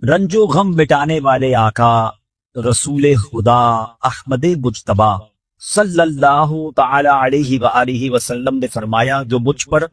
رنجو غم مٹانے والے آقا رسول خدا احمد مجتبی صلی اللہ تعالی علیہ وآلہ وسلم نے فرمایا، جو مجھ پر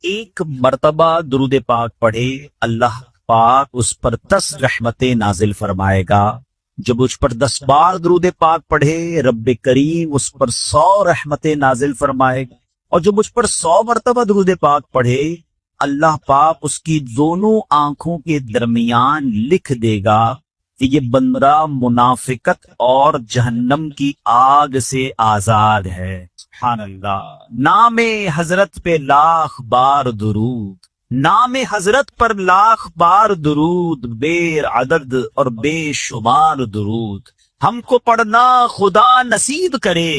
ایک مرتبہ درود پاک پڑھے اللہ پاک اس پر 10 رحمتیں نازل فرمائے گا۔ جو مجھ پر 10 بار درود پاک پڑھے رب کریم اس پر 100 رحمتیں نازل فرمائے گا، اور جو مجھ پر 100 مرتبہ درود پاک پڑھے اللہ پاک اس کی دونوں آنکھوں کے درمیان لکھ دے گا کہ یہ بندہ منافقت اور جہنم کی آگ سے آزاد ہے۔ سبحان اللہ۔ نام حضرت پہ لاکھ بار درود، نام حضرت پر لاکھ بار درود، بے عدد اور بے شمار درود ہم کو پڑھنا خدا نصیب کرے،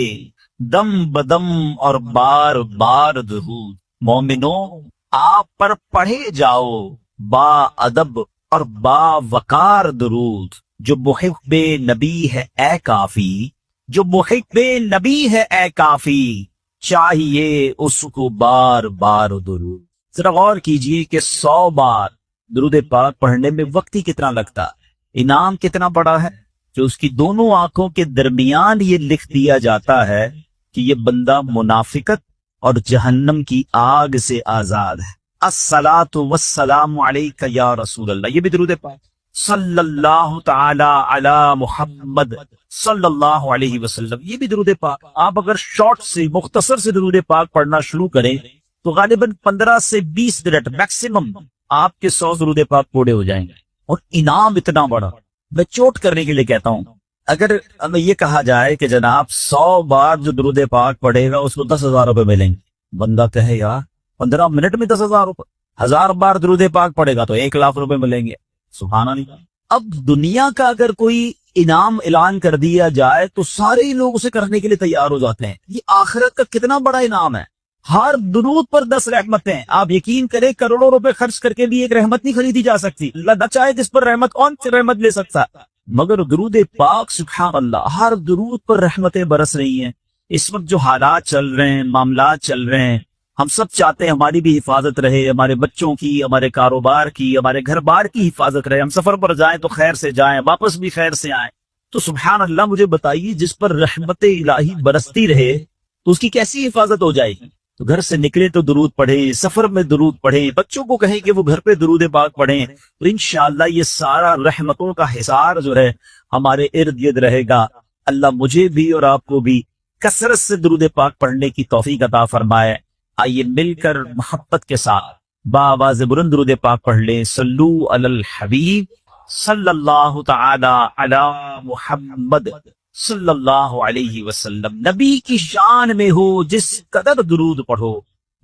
دم بدم اور بار بار درود۔ مومنوں، آپ پر پڑھے جاؤ با ادب اور با وقار درود۔ جو محب نبی ہے اے کافی، جو محب نبی ہے اے کافی، چاہیے اس کو بار بار درود۔ ذرا غور کیجئے کہ 100 بار درود پاک پڑھنے میں وقت ہی کتنا لگتا، انعام کتنا بڑا ہے، جو اس کی دونوں آنکھوں کے درمیان یہ لکھ دیا جاتا ہے کہ یہ بندہ منافقت اور جہنم کی آگ سے آزاد ہے۔ الصلاۃ والسلام علیک یا رسول اللہ، یہ بھی درود پاک۔ صلی اللہ تعالی علی محمد صلی اللہ علیہ وسلم، یہ بھی درود پاک۔ آپ اگر شارٹ سے مختصر سے درود پاک پڑھنا شروع کریں تو غالباً 15 سے 20 منٹ میکسیمم آپ کے 100 درود پاک پورے ہو جائیں گے، اور انعام اتنا بڑا۔ میں چوٹ کرنے کے لیے کہتا ہوں، اگر ہمیں یہ کہا جائے کہ جناب 100 بار جو درود پاک پڑھے گا اس کو 10,000 روپے ملیں گے، بندہ کہے یار 15 منٹ میں 10,000 روپے، 1000 بار درود پاک پڑھے گا تو 1,00,000 روپے ملیں گے۔ سبحان اللہ۔ اب دنیا کا اگر کوئی انعام اعلان کر دیا جائے تو سارے ہی لوگ اسے کرنے کے لیے تیار ہو جاتے ہیں۔ یہ آخرت کا کتنا بڑا انعام ہے، ہر درود پر 10 رحمتیں۔ آپ یقین کریں کروڑوں روپے خرچ کر کے بھی ایک رحمت نہیں خریدی جا سکتی۔ اللہ نہ چاہے جس پر رحمت، کون سی رحمت لے سکتا ہے، مگر درود پاک سبحان اللہ ہر درود پر رحمتیں برس رہی ہیں۔ اس وقت جو حالات چل رہے ہیں، معاملات چل رہے ہیں، ہم سب چاہتے ہیں ہماری بھی حفاظت رہے، ہمارے بچوں کی، ہمارے کاروبار کی، ہمارے گھر بار کی حفاظت رہے، ہم سفر پر جائیں تو خیر سے جائیں، واپس بھی خیر سے آئیں۔ تو سبحان اللہ، مجھے بتائیے جس پر رحمت الہی برستی رہے تو اس کی کیسی حفاظت ہو جائے گی۔ تو گھر سے نکلے تو درود پڑھیں، سفر میں درود پڑھیں، بچوں کو کہیں کہ وہ گھر پہ درود پاک پڑھیں، تو انشاءاللہ یہ سارا رحمتوں کا حصار جو ہے ہمارے ارد گرد رہے گا۔ اللہ مجھے بھی اور آپ کو بھی کثرت سے درود پاک پڑھنے کی توفیق عطا فرمائے۔ آئیے مل کر محبت کے ساتھ بآواز بلند درود پاک پڑھ لیں۔ صلو علی الحبیب صلی اللہ تعالی علی محمد صلی اللہ علیہ وسلم۔ نبی کی شان میں ہو جس قدر درود پڑھو،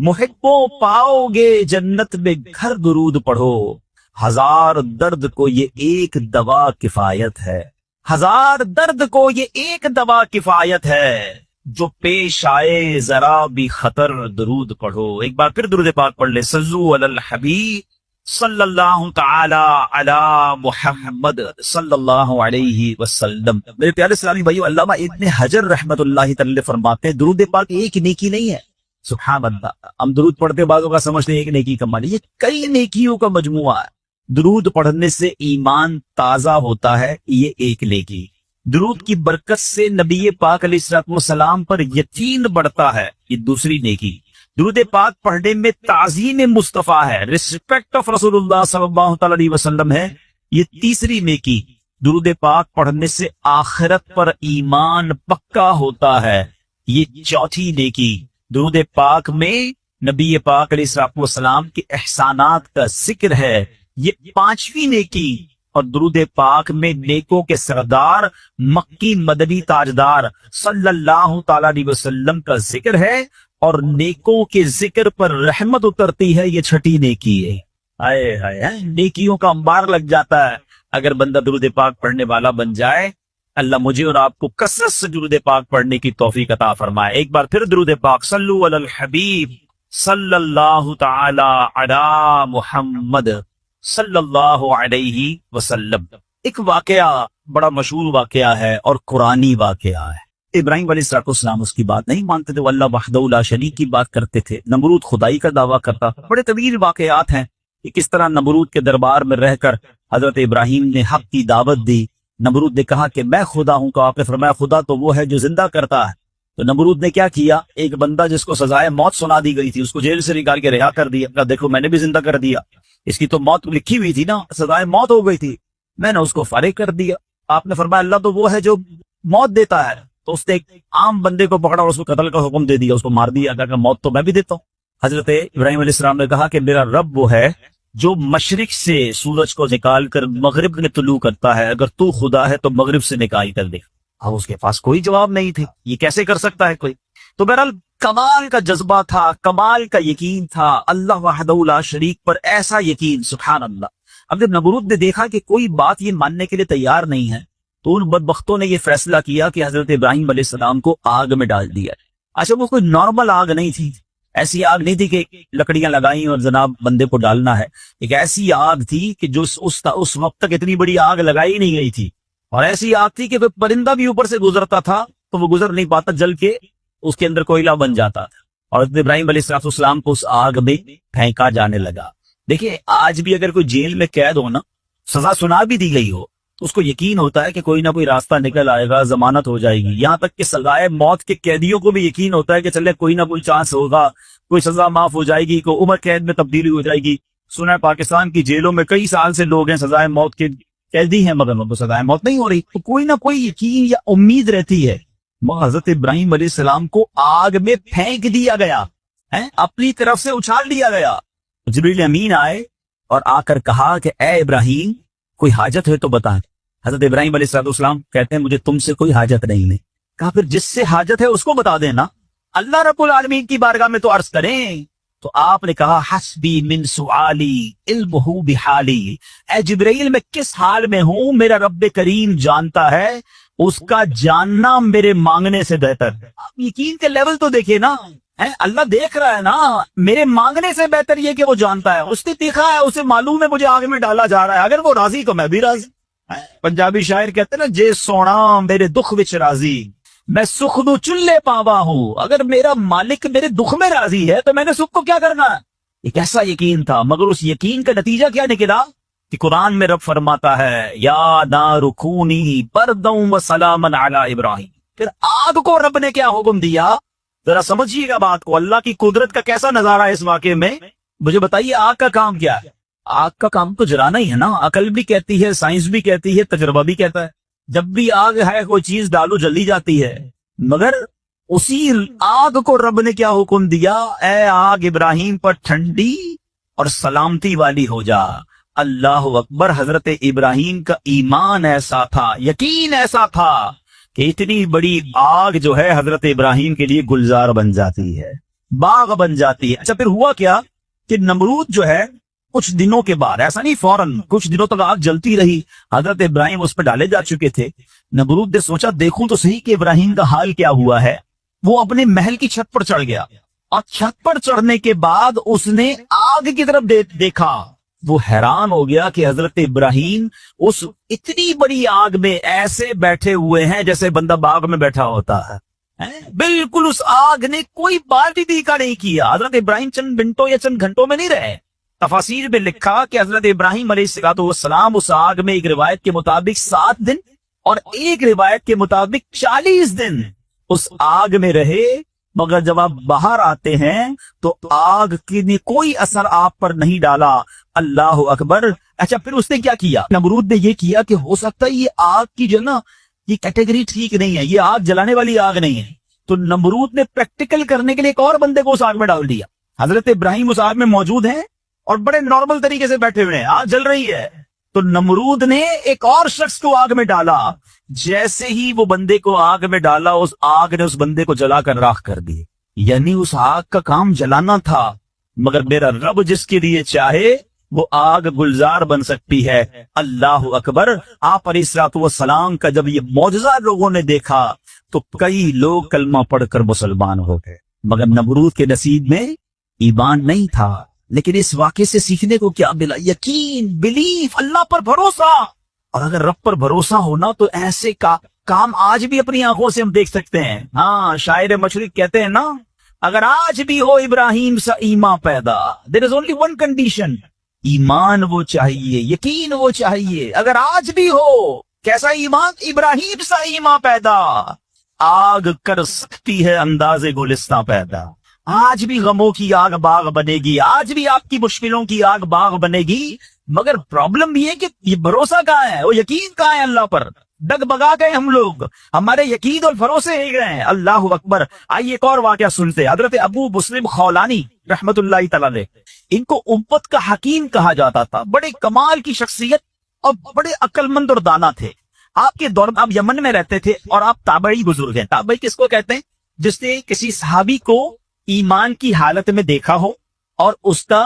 محبوں پاؤ گے جنت میں گھر درود پڑھو۔ 1000 درد کو یہ ایک دوا کفایت ہے، 1000 درد کو یہ ایک دوا کفایت ہے، جو پیش آئے ذرا بھی خطر درود پڑھو۔ ایک بار پھر درود پاک پڑھ لیں۔ صلو علی الحبیب صلی اللہ تعالی علی محمد صلی اللہ علیہ وسلم۔ میرے پیارے اسلامی بھائیو، علامہ ابن حجر رحمت اللہ تعالی فرماتے ہیں درود پاک ایک نیکی نہیں ہے۔ سبحان اللہ، ہم درود پڑھتے بعضوں کا سمجھتے ہیں ایک نیکی کا معنی، یہ کئی نیکیوں کا مجموعہ ہے۔ درود پڑھنے سے ایمان تازہ ہوتا ہے، یہ ایک نیکی۔ درود کی برکت سے نبی پاک علیہ السلام پر یقین بڑھتا ہے، یہ دوسری نیکی۔ درود پاک پڑھنے میں تعظیم مصطفیٰ ہے، ریسپیکٹ آف رسول اللہ صلی اللہ علیہ وسلم ہے، یہ تیسری نیکی۔ درود پاک پڑھنے سے آخرت پر ایمان پکا ہوتا ہے، یہ چوتھی نیکی۔ درود پاک میں نبی پاک علیہ السلام کے احسانات کا ذکر ہے، یہ پانچویں نیکی۔ اور درود پاک میں نیکوں کے سردار مکی مدنی تاجدار صلی اللہ تعالی علیہ وسلم کا ذکر ہے، اور نیکوں کے ذکر پر رحمت اترتی ہے، یہ چھٹی نیکی ہے۔ آئے ہائے، نیکیوں کا انبار لگ جاتا ہے اگر بندہ درود پاک پڑھنے والا بن جائے۔ اللہ مجھے اور آپ کو کثرت سے درود پاک پڑھنے کی توفیق عطا فرمائے۔ ایک بار پھر درود پاک۔ صلو علی الحبیب صلی اللہ تعالی علی محمد صلی اللہ علیہ وسلم۔ ایک واقعہ بڑا مشہور واقعہ ہے اور قرآنی واقعہ ہے۔ ابراہیم علیہ السلام اس کی بات نہیں مانتے تھے، وہ اللہ وحدہ لا شریک کی بات کرتے تھے۔ نمرود خدائی کا دعویٰ کرتا تھا۔ بڑے طویل واقعات ہیں کہ کس طرح نمرود کے دربار میں رہ کر حضرت ابراہیم نے حق کی دعوت دی. نمرود نے کہا کہ میں خدا ہوں. کہ آپ نے فرمایا خدا تو وہ ہے جو زندہ کرتا ہے. تو نمرود نے کیا کیا, ایک بندہ جس کو سزائے موت سنا دی گئی تھی اس کو جیل سے نکال کے رہا کر دیا. کہا دیکھو میں نے بھی زندہ کر دیا, اس کی تو موت لکھی ہوئی تھی نا, سزائے موت ہو گئی تھی, میں نے اس کو فارغ کر دیا. آپ نے فرمایا اللہ تو وہ ہے جو موت دیتا ہے. تو اس نے ایک عام بندے کو پکڑا اور اس کو قتل کا حکم دے دیا, اس کو مار دیا. کہا کہ موت تو میں بھی دیتا ہوں. حضرت ابراہیم علیہ السلام نے کہا کہ میرا رب وہ ہے جو مشرق سے سورج کو نکال کر مغرب میں طلوع کرتا ہے, اگر تو خدا ہے تو مغرب سے نکال کر دے. اب اس کے پاس کوئی جواب نہیں تھے, یہ کیسے کر سکتا ہے کوئی. تو بہرحال کمال کا جذبہ تھا, کمال کا یقین تھا اللہ وحدہ لا شریک پر, ایسا یقین سبحان اللہ. اب جب نمرود نے دیکھا کہ کوئی بات یہ ماننے کے لیے تیار نہیں ہے تو ان بدبختوں نے یہ فیصلہ کیا کہ حضرت ابراہیم علیہ السلام کو آگ میں ڈال دیا. اچھا وہ کوئی نارمل آگ نہیں تھی, ایسی آگ نہیں تھی کہ لکڑیاں لگائیں اور جناب بندے کو ڈالنا ہے. ایک ایسی آگ تھی کہ جو اس وقت تک اتنی بڑی آگ لگائی نہیں گئی تھی, اور ایسی آگ تھی کہ پرندہ بھی اوپر سے گزرتا تھا تو وہ گزر نہیں پاتا, جل کے اس کے اندر کوئلہ بن جاتا تھا. اور حضرت ابراہیم علیہ السلام کو اس آگ میں پھینکا جانے لگا. دیکھیں آج بھی اگر کوئی جیل میں قید ہو نا, سزا سنا بھی دی گئی ہو, تو اس کو یقین ہوتا ہے کہ کوئی نہ کوئی راستہ نکل آئے گا, ضمانت ہو جائے گی. یہاں تک کہ سزائے موت کے قیدیوں کو بھی یقین ہوتا ہے کہ چلے کوئی نہ کوئی چانس ہوگا, کوئی سزا معاف ہو جائے گی, کوئی عمر قید میں تبدیلی ہو جائے گی. سنا ہے پاکستان کی جیلوں میں کئی سال سے لوگ ہیں سزائے موت کے قیدی ہیں مگر وہ سزائے موت نہیں ہو رہی. تو کوئی نہ کوئی یقین یا امید رہتی ہے. حضرت ابراہیم علیہ السلام کو آگ میں پھینک دیا گیا, اپنی طرف سے اچھال دیا گیا. جبریل امین آئے اور آ کر کہا کہ اے ابراہیم کوئی حاجت ہے تو بتا. حضرت ابراہیم علیہ السلام کہتے ہیں مجھے تم سے کوئی حاجت نہیں ہے. کہا پھر جس سے حاجت ہے اس کو بتا دینا, اللہ رب العالمین کی بارگاہ میں تو عرض کریں. تو آپ نے کہا حسبی من سؤالی علمہ بحالی, اے جبرائیل میں کس حال میں ہوں میرا رب کریم جانتا ہے, اس کا جاننا میرے مانگنے سے بہتر ہے. آپ یقین کے لیول تو دیکھیں نا, اللہ دیکھ رہا ہے نا, میرے مانگنے سے بہتر یہ کہ وہ جانتا ہے, اس نے دیکھا ہے, اسے معلوم ہے مجھے آگ میں ڈالا جا رہا ہے, اگر وہ راضی تو میں بھی راضی. پنجابی شاعر کہتے ہیں نا, جے سونا میرے دکھ وچ راضی میں سکھ دو چلے پاوا ہوں. اگر میرا مالک میرے دکھ میں راضی ہے تو میں نے سکھ کو کیا کرنا ہے. ایک ایسا یقین تھا. مگر اس یقین کا نتیجہ کیا نکلا کہ قرآن میں رب فرماتا ہے یا نار کونی برداً وسلاما علی ابراہیم. پھر آگ کو رب نے کیا حکم دیا, ذرا سمجھیے گا بات کو. اللہ کی قدرت کا کیسا نظارہ ہے اس واقعے میں. مجھے بتائیے آگ کا کام کیا ہے. آگ کا کام تو جلانا ہی ہے نا. عقل بھی کہتی ہے, سائنس بھی کہتی ہے, تجربہ بھی کہتا ہے, جب بھی آگ ہے کوئی چیز ڈالو جلدی جاتی ہے. مگر اسی آگ کو رب نے کیا حکم دیا, اے آگ ابراہیم پر ٹھنڈی اور سلامتی والی ہو جا. اللہ اکبر. حضرت ابراہیم کا ایمان ایسا تھا, یقین ایسا تھا کہ اتنی بڑی آگ جو ہے حضرت ابراہیم کے لیے گلزار بن جاتی ہے, باغ بن جاتی ہے. اچھا پھر ہوا کیا کہ نمرود جو ہے کچھ دنوں کے بعد, ایسا نہیں فوراً, کچھ دنوں تک آگ جلتی رہی. حضرت ابراہیم اس پہ ڈالے جا چکے تھے. نمرود نے سوچا دیکھوں تو صحیح کہ ابراہیم کا حال کیا ہوا ہے. وہ اپنے محل کی چھت پر چڑھ گیا, اور چھت پر چڑھنے کے بعد اس نے آگ کی طرف دیکھا. وہ حیران ہو گیا کہ حضرت ابراہیم اس اتنی بڑی آگ میں ایسے بیٹھے ہوئے ہیں جیسے بندہ باغ میں بیٹھا ہوتا ہے. بالکل اس آگ نے کوئی بال بھی دیکھا نہیں کیا. حضرت ابراہیم چند منٹوں یا چند گھنٹوں میں نہیں رہے. تفاسیر میں لکھا کہ حضرت ابراہیم علیہ السلام اس آگ میں ایک روایت کے مطابق 7 دن اور ایک روایت کے مطابق 40 دن اس آگ میں رہے. مگر جب آپ باہر آتے ہیں تو آگ کی نے کوئی اثر آپ پر نہیں ڈالا. اللہ اکبر. اچھا پھر اس نے کیا کیا, نمرود نے یہ کیا کہ ہو سکتا ہے یہ آگ کی جو نا یہ کیٹیگری ٹھیک نہیں ہے, یہ آگ جلانے والی آگ نہیں ہے. تو نمرود نے پریکٹیکل کرنے کے لیے ایک اور بندے کو اس آگ میں ڈال دیا. حضرت ابراہیم اس آگ میں موجود ہیں اور بڑے نارمل طریقے سے بیٹھے ہوئے ہیں, آگ جل رہی ہے. تو نمرود نے ایک اور شخص کو آگ میں ڈالا. جیسے ہی وہ بندے کو آگ میں ڈالا, اس آگ نے اس بندے کو جلا کر راکھ کر دی. یعنی اس آگ کا کام جلانا تھا, مگر میرا رب جس کے لیے چاہے وہ آگ گلزار بن سکتی ہے. اللہ اکبر. آپ علیہ الصلوۃ والسلام کا جب یہ معجزہ لوگوں نے دیکھا تو کئی لوگ کلمہ پڑھ کر مسلمان ہو گئے. مگر نمرود کے نصیب میں ایمان نہیں تھا. لیکن اس واقعے سے سیکھنے کو کیا ملا؟ یقین, بلیف, اللہ پر بھروسہ. اور اگر رب پر بھروسہ ہونا تو ایسے کام آج بھی اپنی آنکھوں سے ہم دیکھ سکتے ہیں. ہاں شاعر مشرق کہتے ہیں نا, اگر آج بھی ہو ابراہیم سا ایمان پیدا, there is only one condition, ایمان وہ چاہیے، یقین وہ چاہیے۔ اگر آج بھی ہو کیسا ایمان؟ ابراہیم سا ایمان پیدا، آگ کر سکتی ہے انداز گلستہ پیدا۔ آج بھی غموں کی آگ باغ بنے گی، آج بھی آپ کی مشکلوں کی آگ باغ بنے گی، مگر پرابلم یہ ہے کہ یہ بھروسہ کہاں ہے، وہ یقین کہاں ہے اللہ پر؟ ڈگ بگا گئے ہم لوگ، ہمارے یقین اور بھروسے ہی گئے ہیں۔ اللہ اکبر۔ آئیے ایک اور واقعہ سنتے۔ حضرت ابو مسلم خولانی رحمت اللہ تعالی علیہ، ان کو امت کا حکیم کہا جاتا تھا، بڑے کمال کی شخصیت اور بڑے عقل مند اور دانا تھے۔ آپ کے دور میں آپ یمن میں رہتے تھے اور آپ تابعی بزرگ ہیں۔ تابعی کس کو کہتے ہیں؟ جس نے کسی صحابی کو ایمان کی حالت میں دیکھا ہو اور اس کا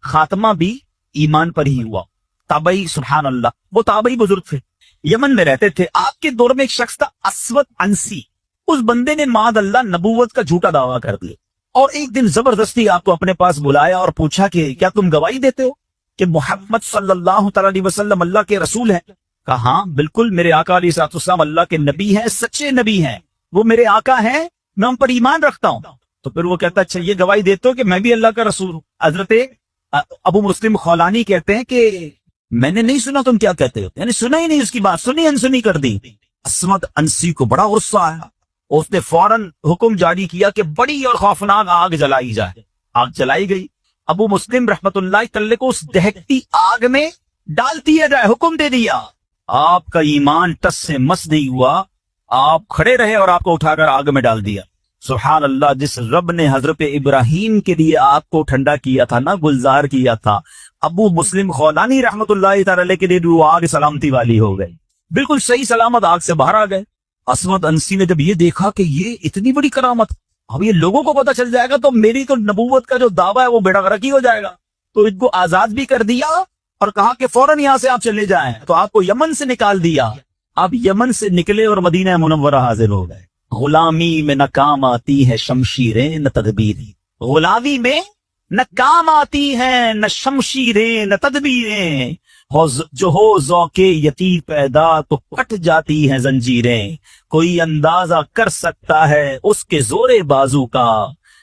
خاتمہ بھی ایمان پر ہی ہوا، تابعی۔ سبحان اللہ، وہ تابعی بزرگ تھے، یمن میں رہتے تھے۔ آپ کے دور میں ایک شخص تھا اسود انسی، اس بندے نے معاذ اللہ نبوت کا جھوٹا دعویٰ کر دیا اور ایک دن زبردستی آپ کو اپنے پاس بلایا اور پوچھا کہ کیا تم گواہی دیتے ہو کہ محمد صلی اللہ تعالی علیہ وسلم اللہ کے رسول ہیں؟ کہا ہاں بالکل، میرے آقا علیہ الصلوۃ والسلام اللہ کے نبی ہیں، سچے نبی ہیں، وہ میرے آقا ہیں، میں ان پر ایمان رکھتا ہوں۔ تو پھر وہ کہتا اچھا یہ گواہی دیتے ہو کہ میں بھی اللہ کا رسول ہوں؟ حضرت ابو مسلم خولانی کہتے ہیں کہ میں نے نہیں سنا تم کیا کہتے ہو، یعنی سنا ہی نہیں اس کی بات، سنی انسنی کر دی۔ اسود انسی کو بڑا غصہ آیا، اس نے فوراً حکم جاری کیا کہ بڑی اور خوفناک آگ جلائی جائے۔ آگ جلائی گئی، ابو مسلم رحمت اللہ تعالی کو اس دہکتی آگ میں ڈال دیا جائے، حکم دے دیا۔ آپ کا ایمان ٹس سے مس نہیں ہوا، آپ کھڑے رہے اور آپ کو اٹھا کر آگ میں ڈال دیا۔ سبحان اللہ، جس رب نے حضرت ابراہیم کے لیے آگ کو ٹھنڈا کیا تھا نا، گلزار کیا تھا، ابو مسلم خولانی رحمت اللہ تعالی کے لیے وہ آگ سلامتی والی ہو گئی، بالکل صحیح سلامت آگ سے باہر آ گئے۔ اسود انسی نے جب یہ دیکھا کہ یہ اتنی بڑی کرامت، اب یہ لوگوں کو پتہ چل جائے گا تو میری تو نبوت کا جو دعویٰ ہے وہ بیڑا غرق ہی ہو جائے گا، تو ان کو آزاد بھی کر دیا اور کہا کہ فوراً یہاں سے آپ چلے جائیں۔ تو آپ کو یمن سے نکال دیا، آپ یمن سے نکلے اور مدینہ منورہ حاضر ہو گئے۔ غلامی میں نہ کام آتی ہے شمشیریں نہ تدبیریں، غلامی میں نہ کام آتی ہیں نہ شمشیریں نہ تدبیریں، جو ہو ذوق یتیم پیدا تو کٹ جاتی ہیں زنجیریں، کوئی اندازہ کر سکتا ہے اس کے زور بازو کا،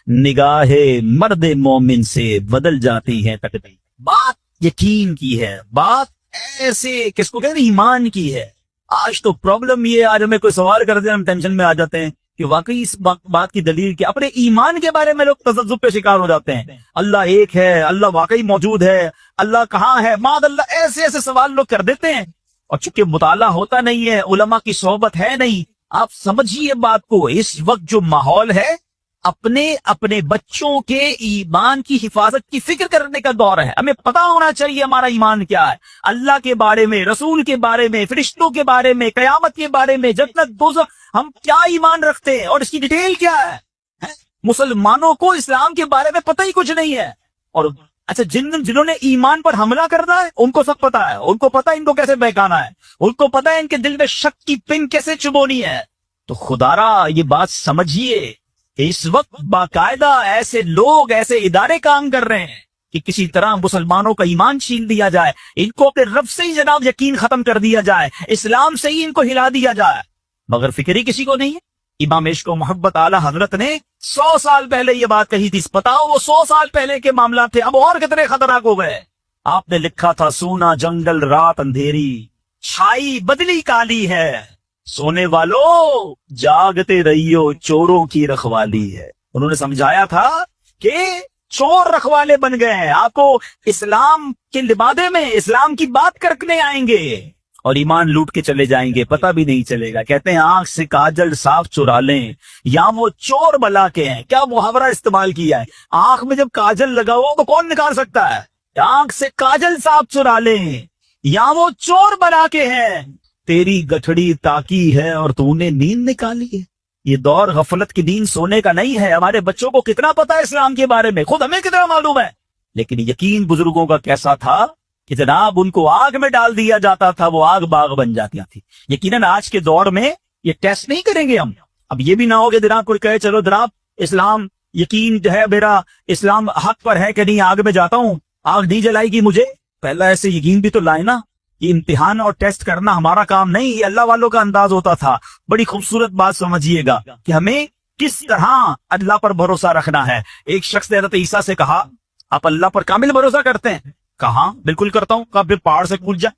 نگاہ مرد مومن سے بدل جاتی ہے تقدیر۔ بات یقین کی ہے، بات ایسے کس کو کہتے ہیں، ایمان کی ہے۔ آج تو پرابلم یہ ہے، آج ہمیں کوئی سوال کر دیں ہم ٹینشن میں آ جاتے ہیں کہ واقعی اس بات کی دلیل کیا، اپنے ایمان کے بارے میں لوگ تذبذب پہ شکار ہو جاتے ہیں۔ اللہ ایک ہے، اللہ واقعی موجود ہے، اللہ کہاں ہے، معاذ اللہ ایسے ایسے سوال لوگ کر دیتے ہیں، اور چونکہ مطالعہ ہوتا نہیں ہے، علماء کی صحبت ہے نہیں۔ آپ سمجھیے بات کو، اس وقت جو ماحول ہے اپنے بچوں کے ایمان کی حفاظت کی فکر کرنے کا دور ہے۔ ہمیں پتا ہونا چاہیے ہمارا ایمان کیا ہے، اللہ کے بارے میں، رسول کے بارے میں، فرشتوں کے بارے میں، قیامت کے بارے میں، جنت دوزخ، ہم کیا ایمان رکھتے ہیں اور اس کی ڈیٹیل کیا ہے۔ مسلمانوں کو اسلام کے بارے میں پتہ ہی کچھ نہیں ہے، اور اچھا جنہوں نے ایمان پر حملہ کرنا ہے ان کو سب پتا ہے، ان کو پتا ہے ان کو کیسے بہکانا ہے، ان کو پتا ہے ان کے دل میں شک کی پن کیسے چبونی ہے۔ تو خدارا یہ بات سمجھیے، اس وقت باقاعدہ ایسے لوگ، ایسے ادارے کام کر رہے ہیں کہ کسی طرح مسلمانوں کا ایمان چھین دیا جائے، ان کو اپنے رب سے ہی جناب یقین ختم کر دیا جائے، اسلام سے ہی ان کو ہلا دیا جائے، مگر فکر ہی کسی کو نہیں ہے۔ امام عشق و محبت اعلی حضرت نے 100 سال پہلے یہ بات کہی تھی، بتاؤ وہ 100 سال پہلے کے معاملات تھے، اب اور کتنے خطرناک ہو گئے۔ آپ نے لکھا تھا سونا جنگل رات اندھیری، چھائی بدلی کالی ہے، سونے والوں جاگتے رہیو چوروں کی رکھوالی ہے۔ انہوں نے سمجھایا تھا کہ چور رکھوالے بن گئے ہیں، آپ کو اسلام کے لبادے میں اسلام کی بات کرنے آئیں گے اور ایمان لوٹ کے چلے جائیں گے، پتہ بھی نہیں چلے گا۔ کہتے ہیں آنکھ سے کاجل صاف چرا لیں یا وہ چور بلا کے ہیں، کیا محاورہ استعمال کیا ہے، آنکھ میں جب کاجل لگا ہو تو کون نکال سکتا ہے، آنکھ سے کاجل صاف چرا لیں یا وہ چور بلا کے ہیں، تیری گٹھڑی تاکی ہے اور تو نے نیند نکالی ہے۔ یہ دور غفلت کی نیند سونے کا نہیں ہے۔ ہمارے بچوں کو کتنا پتا ہے اسلام کے بارے میں، خود ہمیں کتنا معلوم ہے، لیکن یقین بزرگوں کا کیسا تھا کہ جناب ان کو آگ میں ڈال دیا جاتا تھا، وہ آگ باغ بن جاتی تھی۔ یقیناً آج کے دور میں یہ ٹیسٹ نہیں کریں گے ہم، اب یہ بھی نہ ہو کہ جناب کوئی کہے چلو جناب اسلام یقین جو ہے میرا، اسلام حق پر ہے کہ نہیں، آگ میں جاتا ہوں، آگ نہیں جلائے گی مجھے، پہلا ایسے یقین بھی تو لائے نا۔ یہ امتحان اور ٹیسٹ کرنا ہمارا کام نہیں، یہ اللہ والوں کا انداز ہوتا تھا۔ بڑی خوبصورت بات سمجھیے گا کہ ہمیں کس طرح اللہ پر بھروسہ رکھنا ہے۔ ایک شخص نے حضرت عیسیٰ سے کہا آپ اللہ پر کامل بھروسہ کرتے ہیں؟ کہاں بالکل کرتا ہوں. کہا پھر پہاڑ سے کود جا.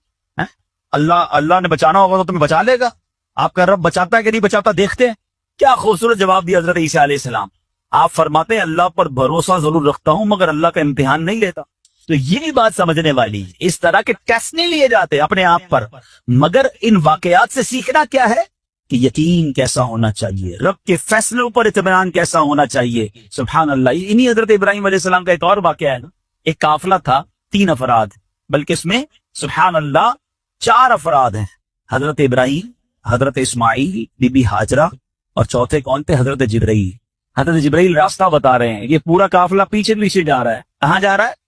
اللہ نے بچانا ہوگا تو تمہیں بچا لے گا. آپ کا رب بچاتا ہے کہ نہیں بچاتا دیکھتے ہیں. کیا خوبصورت جواب دیا حضرت عیسیٰ علیہ السلام. آپ فرماتے ہیں اللہ پر بھروسہ ضرور رکھتا ہوں مگر اللہ کا امتحان نہیں لیتا. تو یہ بھی بات سمجھنے والی. اس طرح کے ٹیسٹ نہیں لیے جاتے اپنے آپ پر, مگر ان واقعات سے سیکھنا کیا ہے کہ یقین کیسا ہونا چاہیے, رب کے فیصلوں پر اطمینان کیسا ہونا چاہیے. سبحان اللہ. انہی حضرت ابراہیم علیہ السلام کا ایک اور واقعہ ہے نا. ایک قافلہ تھا 3 افراد, بلکہ اس میں سبحان اللہ 4 افراد ہیں. حضرت ابراہیم, حضرت اسماعیل, بی بی ہاجرہ, اور چوتھے کون تھے؟ حضرت جبرائیل. حضرت جبرائیل راستہ بتا رہے ہیں. یہ پورا قافلہ پیچھے پیچھے جا رہا ہے. کہاں جا رہا ہے؟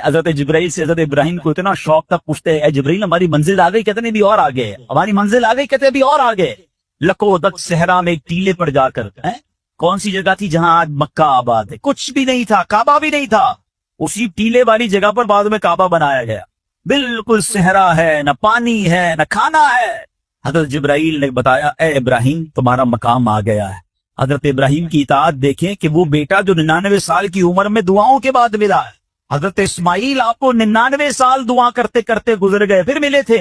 حضرت جبرائیل سے حضرت ابراہیم کو اتنا شوق تھا, پوچھتے اے جبرائیل ہماری منزل آ گئی؟ کہتے نہیں, بھی اور آگے ہے. ہماری منزل آ گئی؟ کہتے بھی اور آگے. لکو دک صحرا میں ایک ٹیلے پر جا کر, کون سی جگہ تھی جہاں آج مکہ آباد ہے؟ کچھ بھی نہیں تھا, کعبہ بھی نہیں تھا. اسی ٹیلے والی جگہ پر بعد میں کعبہ بنایا گیا. بالکل صحرا ہے, نہ پانی ہے نہ کھانا ہے. حضرت جبرائیل نے بتایا اے ابراہیم تمہارا مقام آ گیا ہے. حضرت ابراہیم کی اطاعت دیکھیں کہ وہ بیٹا جو 99 سال کی عمر میں دعاؤں کے بعد ملا ہے. حضرت اسماعیل آپ کو 99 سال دعا کرتے کرتے گزر گئے, پھر ملے تھے,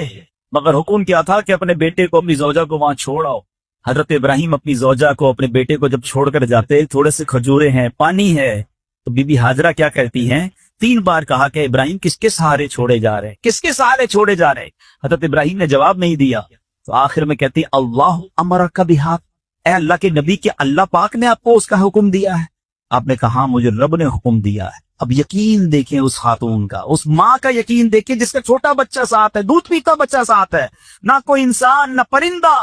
مگر حکم کیا تھا کہ اپنے بیٹے کو, اپنی زوجہ کو وہاں چھوڑ آؤ. حضرت ابراہیم اپنی زوجہ کو, اپنے بیٹے کو جب چھوڑ کر جاتے, تھوڑے سے کھجورے ہیں, پانی ہے, تو بی بی ہاجرہ کیا کہتی ہیں؟ 3 بار کہا کہ ابراہیم کس کے سہارے چھوڑے جا رہے, کس کے سہارے چھوڑے جا رہے. حضرت ابراہیم نے جواب نہیں دیا. تو آخر میں کہتی اللہ امرک بہا, اے اللہ کے نبی, کہ اللہ پاک نے آپ کو اس کا حکم دیا ہے؟ آپ نے کہا مجھے رب نے حکم دیا ہے. اب یقین دیکھیں اس خاتون کا, اس ماں کا یقین دیکھیں جس کا چھوٹا بچہ ساتھ ہے, دودھ پیتا بچہ ساتھ ہے, نہ کوئی انسان نہ پرندہ.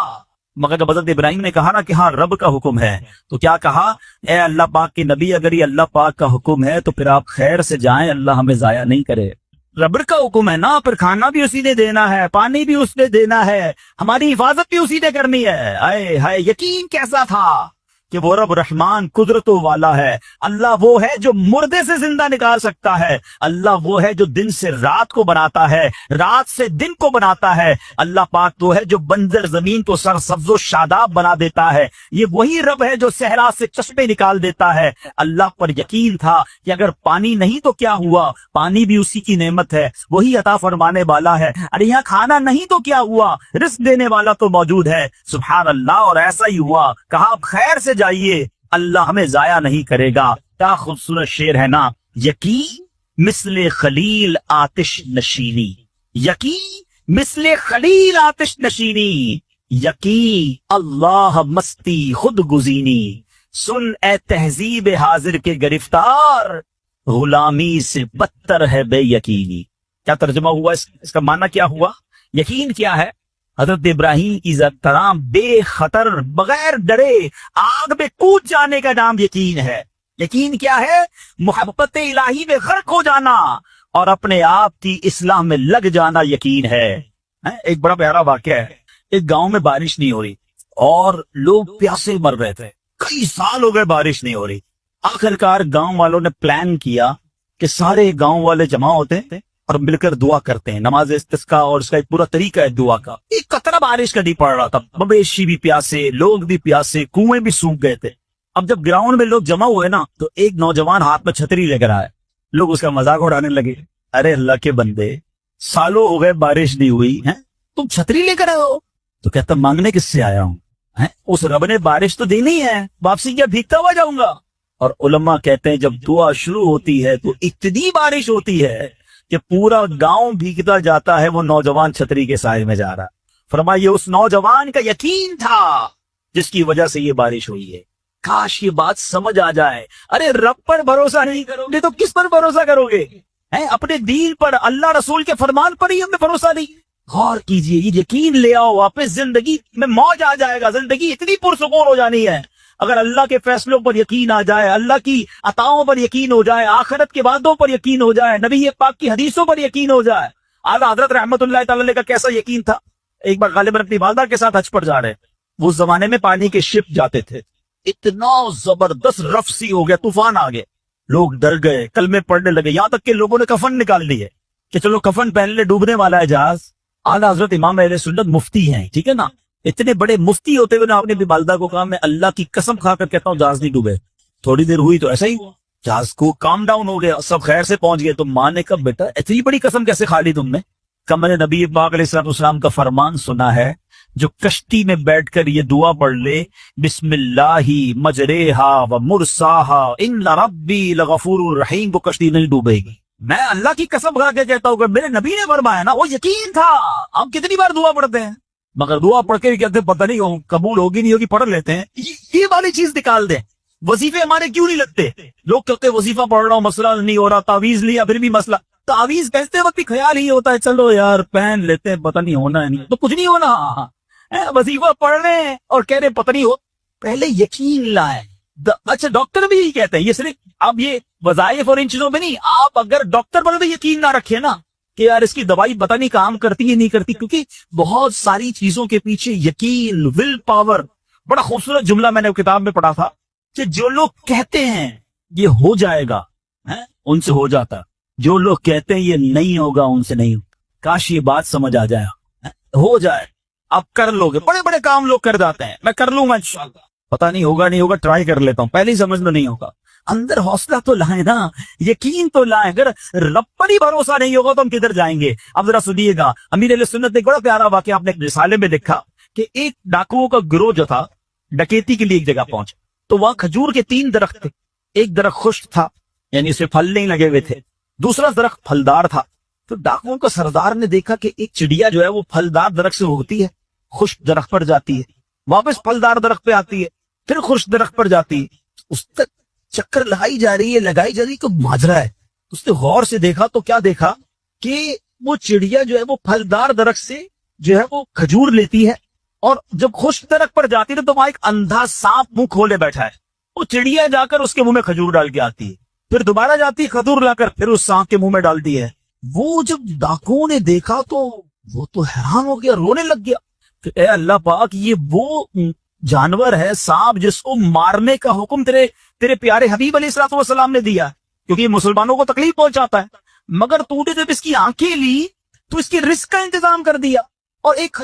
مگر جب حضرت ابراہیم نے کہا نا کہ ہاں رب کا حکم ہے, تو کیا کہا؟ اے اللہ پاک کے نبی, اگر یہ اللہ پاک کا حکم ہے تو پھر آپ خیر سے جائیں, اللہ ہمیں ضائع نہیں کرے. رب کا حکم ہے نا, پھر کھانا بھی اسی نے دینا ہے, پانی بھی اس نے دینا ہے, ہماری حفاظت بھی اسی نے کرنی ہے. آئے ہائے, یقین کیسا تھا کہ وہ رب رحمان قدرتوں والا ہے. اللہ وہ ہے جو مردے سے زندہ نکال سکتا ہے. اللہ وہ ہے جو دن سے رات کو بناتا ہے, رات سے دن کو بناتا ہے. اللہ پاک تو ہے جو بنجر زمین کو سرسبز و شاداب بنا دیتا ہے. یہ وہی رب ہے جو صحرا سے چشمے نکال دیتا ہے. اللہ پر یقین تھا کہ اگر پانی نہیں تو کیا ہوا, پانی بھی اسی کی نعمت ہے, وہی عطا فرمانے والا ہے. ارے یہاں کھانا نہیں تو کیا ہوا, رزق دینے والا تو موجود ہے. سبحان اللہ. اور ایسا ہی ہوا, کہا خیر سے جائیے, اللہ ہمیں ضائع نہیں کرے گا. کیا خوبصورت شعر ہے نا. یقین مثل خلیل آتش نشینی, یقین مثل خلیل آتش نشینی, یقین اللہ مستی خود گزینی. سن اے تہذیب حاضر کے گرفتار, غلامی سے بدتر ہے بے یقینی. کیا ترجمہ ہوا اس کا معنی کیا ہوا؟ یقین کیا ہے؟ حضرت ابراہیم کی طرح بے خطر بغیر ڈرے آگ میں کود جانے کا نام یقین ہے. یقین کیا ہے؟ محبت الہی میں غرق ہو جانا اور اپنے آپ کی اصلاح میں لگ جانا یقین ہے. ایک بڑا پیارا واقعہ ہے. ایک گاؤں میں بارش نہیں ہو رہی اور لوگ پیاسے مر رہے تھے. کئی سال ہو گئے بارش نہیں ہو رہی. آخرکار گاؤں والوں نے پلان کیا کہ سارے گاؤں والے جمع ہوتے ہیں اور مل کر دعا کرتے ہیں, نماز استسقاء, اور اس کا ایک پورا طریقہ ہے دعا کا. ایک قطرہ بارش کا نہیں پڑ رہا تھا, مویشی بھی پیاسے, لوگ بھی پیاسے, کنویں بھی سوکھ گئے تھے. اب جب گراؤنڈ میں لوگ جمع ہوئے نا, تو ایک نوجوان ہاتھ میں چھتری لے کر آئے. لوگ اس کا مذاق اڑانے لگے. ارے اللہ کے بندے, سالوں ہو گئے بارش نہیں ہوئی ہیں, تم چھتری لے کر آئے ہو؟ تو کہتا مانگنے کس سے آیا ہوں, اس رب نے بارش تو دینی ہے, واپسی کیا بھیگتا ہوا جاؤں گا؟ اور علماء کہتے ہیں جب دعا شروع ہوتی ہے تو اتنی بارش ہوتی ہے کہ پورا گاؤں بھیگتا جاتا ہے. وہ نوجوان چھتری کے سائے میں جا رہا. فرمائیے اس نوجوان کا یقین تھا جس کی وجہ سے یہ بارش ہوئی ہے. کاش یہ بات سمجھ آ جائے. ارے رب پر بھروسہ نہیں کرو گے تو کس پر بھروسہ کرو گے؟ اپنے دین پر, اللہ رسول کے فرمان پر ہی ہمیں بھروسہ نہیں. غور کیجئے, یہ یقین لے آؤ واپس, زندگی میں موج آ جائے گا. زندگی اتنی پرسکون ہو جانی ہے اگر اللہ کے فیصلوں پر یقین آ جائے, اللہ کی عطاؤں پر یقین ہو جائے, آخرت کے وعدوں پر یقین ہو جائے, نبی پاک کی حدیثوں پر یقین ہو جائے. اعلیٰ حضرت رحمت اللہ تعالی علیہ کا کیسا یقین تھا. ایک بار غالباً اپنی والدہ کے ساتھ حج پر جا رہے, وہ زمانے میں پانی کے شپ جاتے تھے. اتنا زبردست رف سی ہو گیا, طوفان آ گئے, لوگ ڈر گئے, کلمے پڑھنے لگے, یہاں تک کہ لوگوں نے کفن نکال لیے کہ چلو کفن پہن لے, ڈوبنے والا ہے جہاز. اعلیٰ حضرت امام اہل سنت مفتی ہیں, ٹھیک ہے نا, اتنے بڑے مفتی ہوتے ہوئے آپ نے بھی والدہ کو کہا میں اللہ کی قسم کھا کر کہتا ہوں جہاز نہیں ڈوبے. تھوڑی دیر ہوئی تو ایسا ہی ہوا, جہاز کو کام ڈاؤن ہو گیا, سب خیر سے پہنچ گئے. تو ماں نے کہا بیٹا اتنی بڑی قسم کیسے کھا لی تم نے؟ کہ میں نے نبی پاک علیہ الصلوۃ والسلام کا فرمان سنا ہے, جو کشتی میں بیٹھ کر یہ دعا پڑھ لے, بسم اللہ مجریہا و مرساہا ان ربی لغفور الرحیم, وہ کشتی نہیں ڈوبے گی. میں اللہ کی قسم کھا کے کہتا ہوں کہ میرے نبی نے فرمایا نا, وہ یقین تھا. ہم کتنی بار دعا پڑھتے ہیں مگر دعا پڑھ کے بھی کہتے ہیں پتہ نہیں قبول ہوگی نہیں ہوگی, پڑھ لیتے ہیں. یہ والی چیز نکال دیں. وظیفے ہمارے کیوں نہیں لگتے؟ لوگ کہتے ہیں وظیفہ پڑھ رہا ہوں مسئلہ نہیں ہو رہا, تعویذ لیا پھر بھی مسئلہ. تعویذ کہتے وقت بھی خیال ہی ہوتا ہے چلو یار پہن لیتے ہیں, پتہ نہیں ہونا ہے نہیں تو کچھ نہیں ہونا. وظیفہ پڑھ رہے ہیں اور کہہ رہے پتہ نہیں ہو, پہلے یقین لائیں. اچھا ڈاکٹر بھی یہی کہتے ہیں, یہ صرف اب یہ وظائف اور ان چیزوں میں نہیں, آپ اگر ڈاکٹر پر بھی یقین نہ رکھے نا کہ یار اس کی دوائی پتہ نہیں کام کرتی ہے نہیں کرتی, کیونکہ بہت ساری چیزوں کے پیچھے یقین, ول پاور. بڑا خوبصورت جملہ میں نے کتاب میں پڑھا تھا کہ جو لوگ کہتے ہیں یہ ہو جائے گا ان سے ہو جاتا, جو لوگ کہتے ہیں یہ نہیں ہوگا ان سے نہیں. کاش یہ بات سمجھ آ جائے, ہو جائے آپ کر لو گے. بڑے بڑے کام لوگ کر جاتے ہیں, میں کر لوں گا انشاءاللہ, پتہ نہیں ہوگا نہیں ہوگا, ٹرائی کر لیتا ہوں, پہلے ہی سمجھ میں نہیں ہوگا. اندر حوصلہ تو لائیں نا, یقین تو لائیں. اگر رب پر ہی بھروسہ نہیں ہوگا تو ہم کدھر جائیں گے؟ اب ذرا سنیے گا, امیر اہل سنت نے ایک بڑا پیارا واقعہ اپنے رسالے میں دیکھا کہ ایک ڈاکوؤں کا گروہ جو تھا ڈکیتی کے لیے ایک جگہ پہنچا. تو وہاں کھجور کے 3 درخت تھے. ایک درخت خشک تھا یعنی اسے پھل نہیں لگے ہوئے تھے, دوسرا درخت پھلدار تھا. تو ڈاکوؤں کا سردار نے دیکھا کہ ایک چڑیا جو ہے وہ پھلدار درخت سے ہوتی ہے, خشک درخت پر جاتی ہے, واپس پھلدار درخت پہ آتی ہے, پھر خشک درخت پر جاتی ہے. اس تک چکر لگائی جا رہی ہے تو ماجرا ہے. اس نے غور سے دیکھا تو کیا دیکھا کہ وہ چڑیا جو ہے وہ پھلدار درخت سے جو ہے وہ کھجور لیتی ہے, اور جب خشک درخت پر جاتی ہے تو وہاں ایک اندھا سانپ منہ کھولے بیٹھا ہے. وہ چڑیا جا کر اس کے منہ میں کھجور ڈال کے آتی ہے, پھر دوبارہ جاتی ہے کھجور لا کر پھر اس سانپ کے منہ میں ڈالتی ہے. وہ جب ڈاکوؤں نے دیکھا تو وہ تو حیران ہو گیا, رونے لگ گیا کہ اے اللہ پاک, یہ وہ جانور ہے سانپ جس کو مارنے کا حکم تیرے پیارے حبیب علیہ الصلوۃ والسلام نے دیا, کیونکہ یہ مسلمانوں کو تکلیف پہنچاتا ہے. مگر تو نے جب اس کی آنکھیں لی تو اس کی رزق کا انتظام کر دیا اور ایک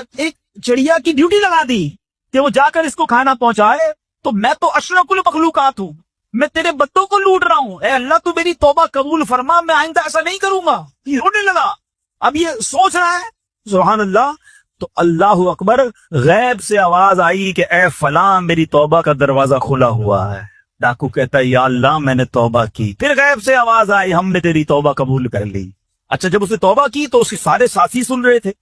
چڑیا کی ڈیوٹی لگا دی کہ وہ جا کر اس کو کھانا پہنچائے. تو میں تو اشرف المخلوقات ہوں, میں تیرے بندوں کو لوٹ رہا ہوں, اے اللہ تو میری توبہ قبول فرما, میں آئندہ ایسا نہیں کروں گا. یہ رونے لگا. اب یہ سوچ رہا ہے سبحان اللہ, تو اللہ اکبر, غیب سے آواز آئی کہ اے فلاں میری توبہ کا دروازہ کھلا ہوا ہے. ڈاکو کہتا ہے یا اللہ میں نے توبہ کی. پھر غیب سے آواز آئی ہم نے تیری توبہ قبول کر لی. اچھا جب اس نے توبہ کی تو اس کے سارے ساتھی سن رہے تھے,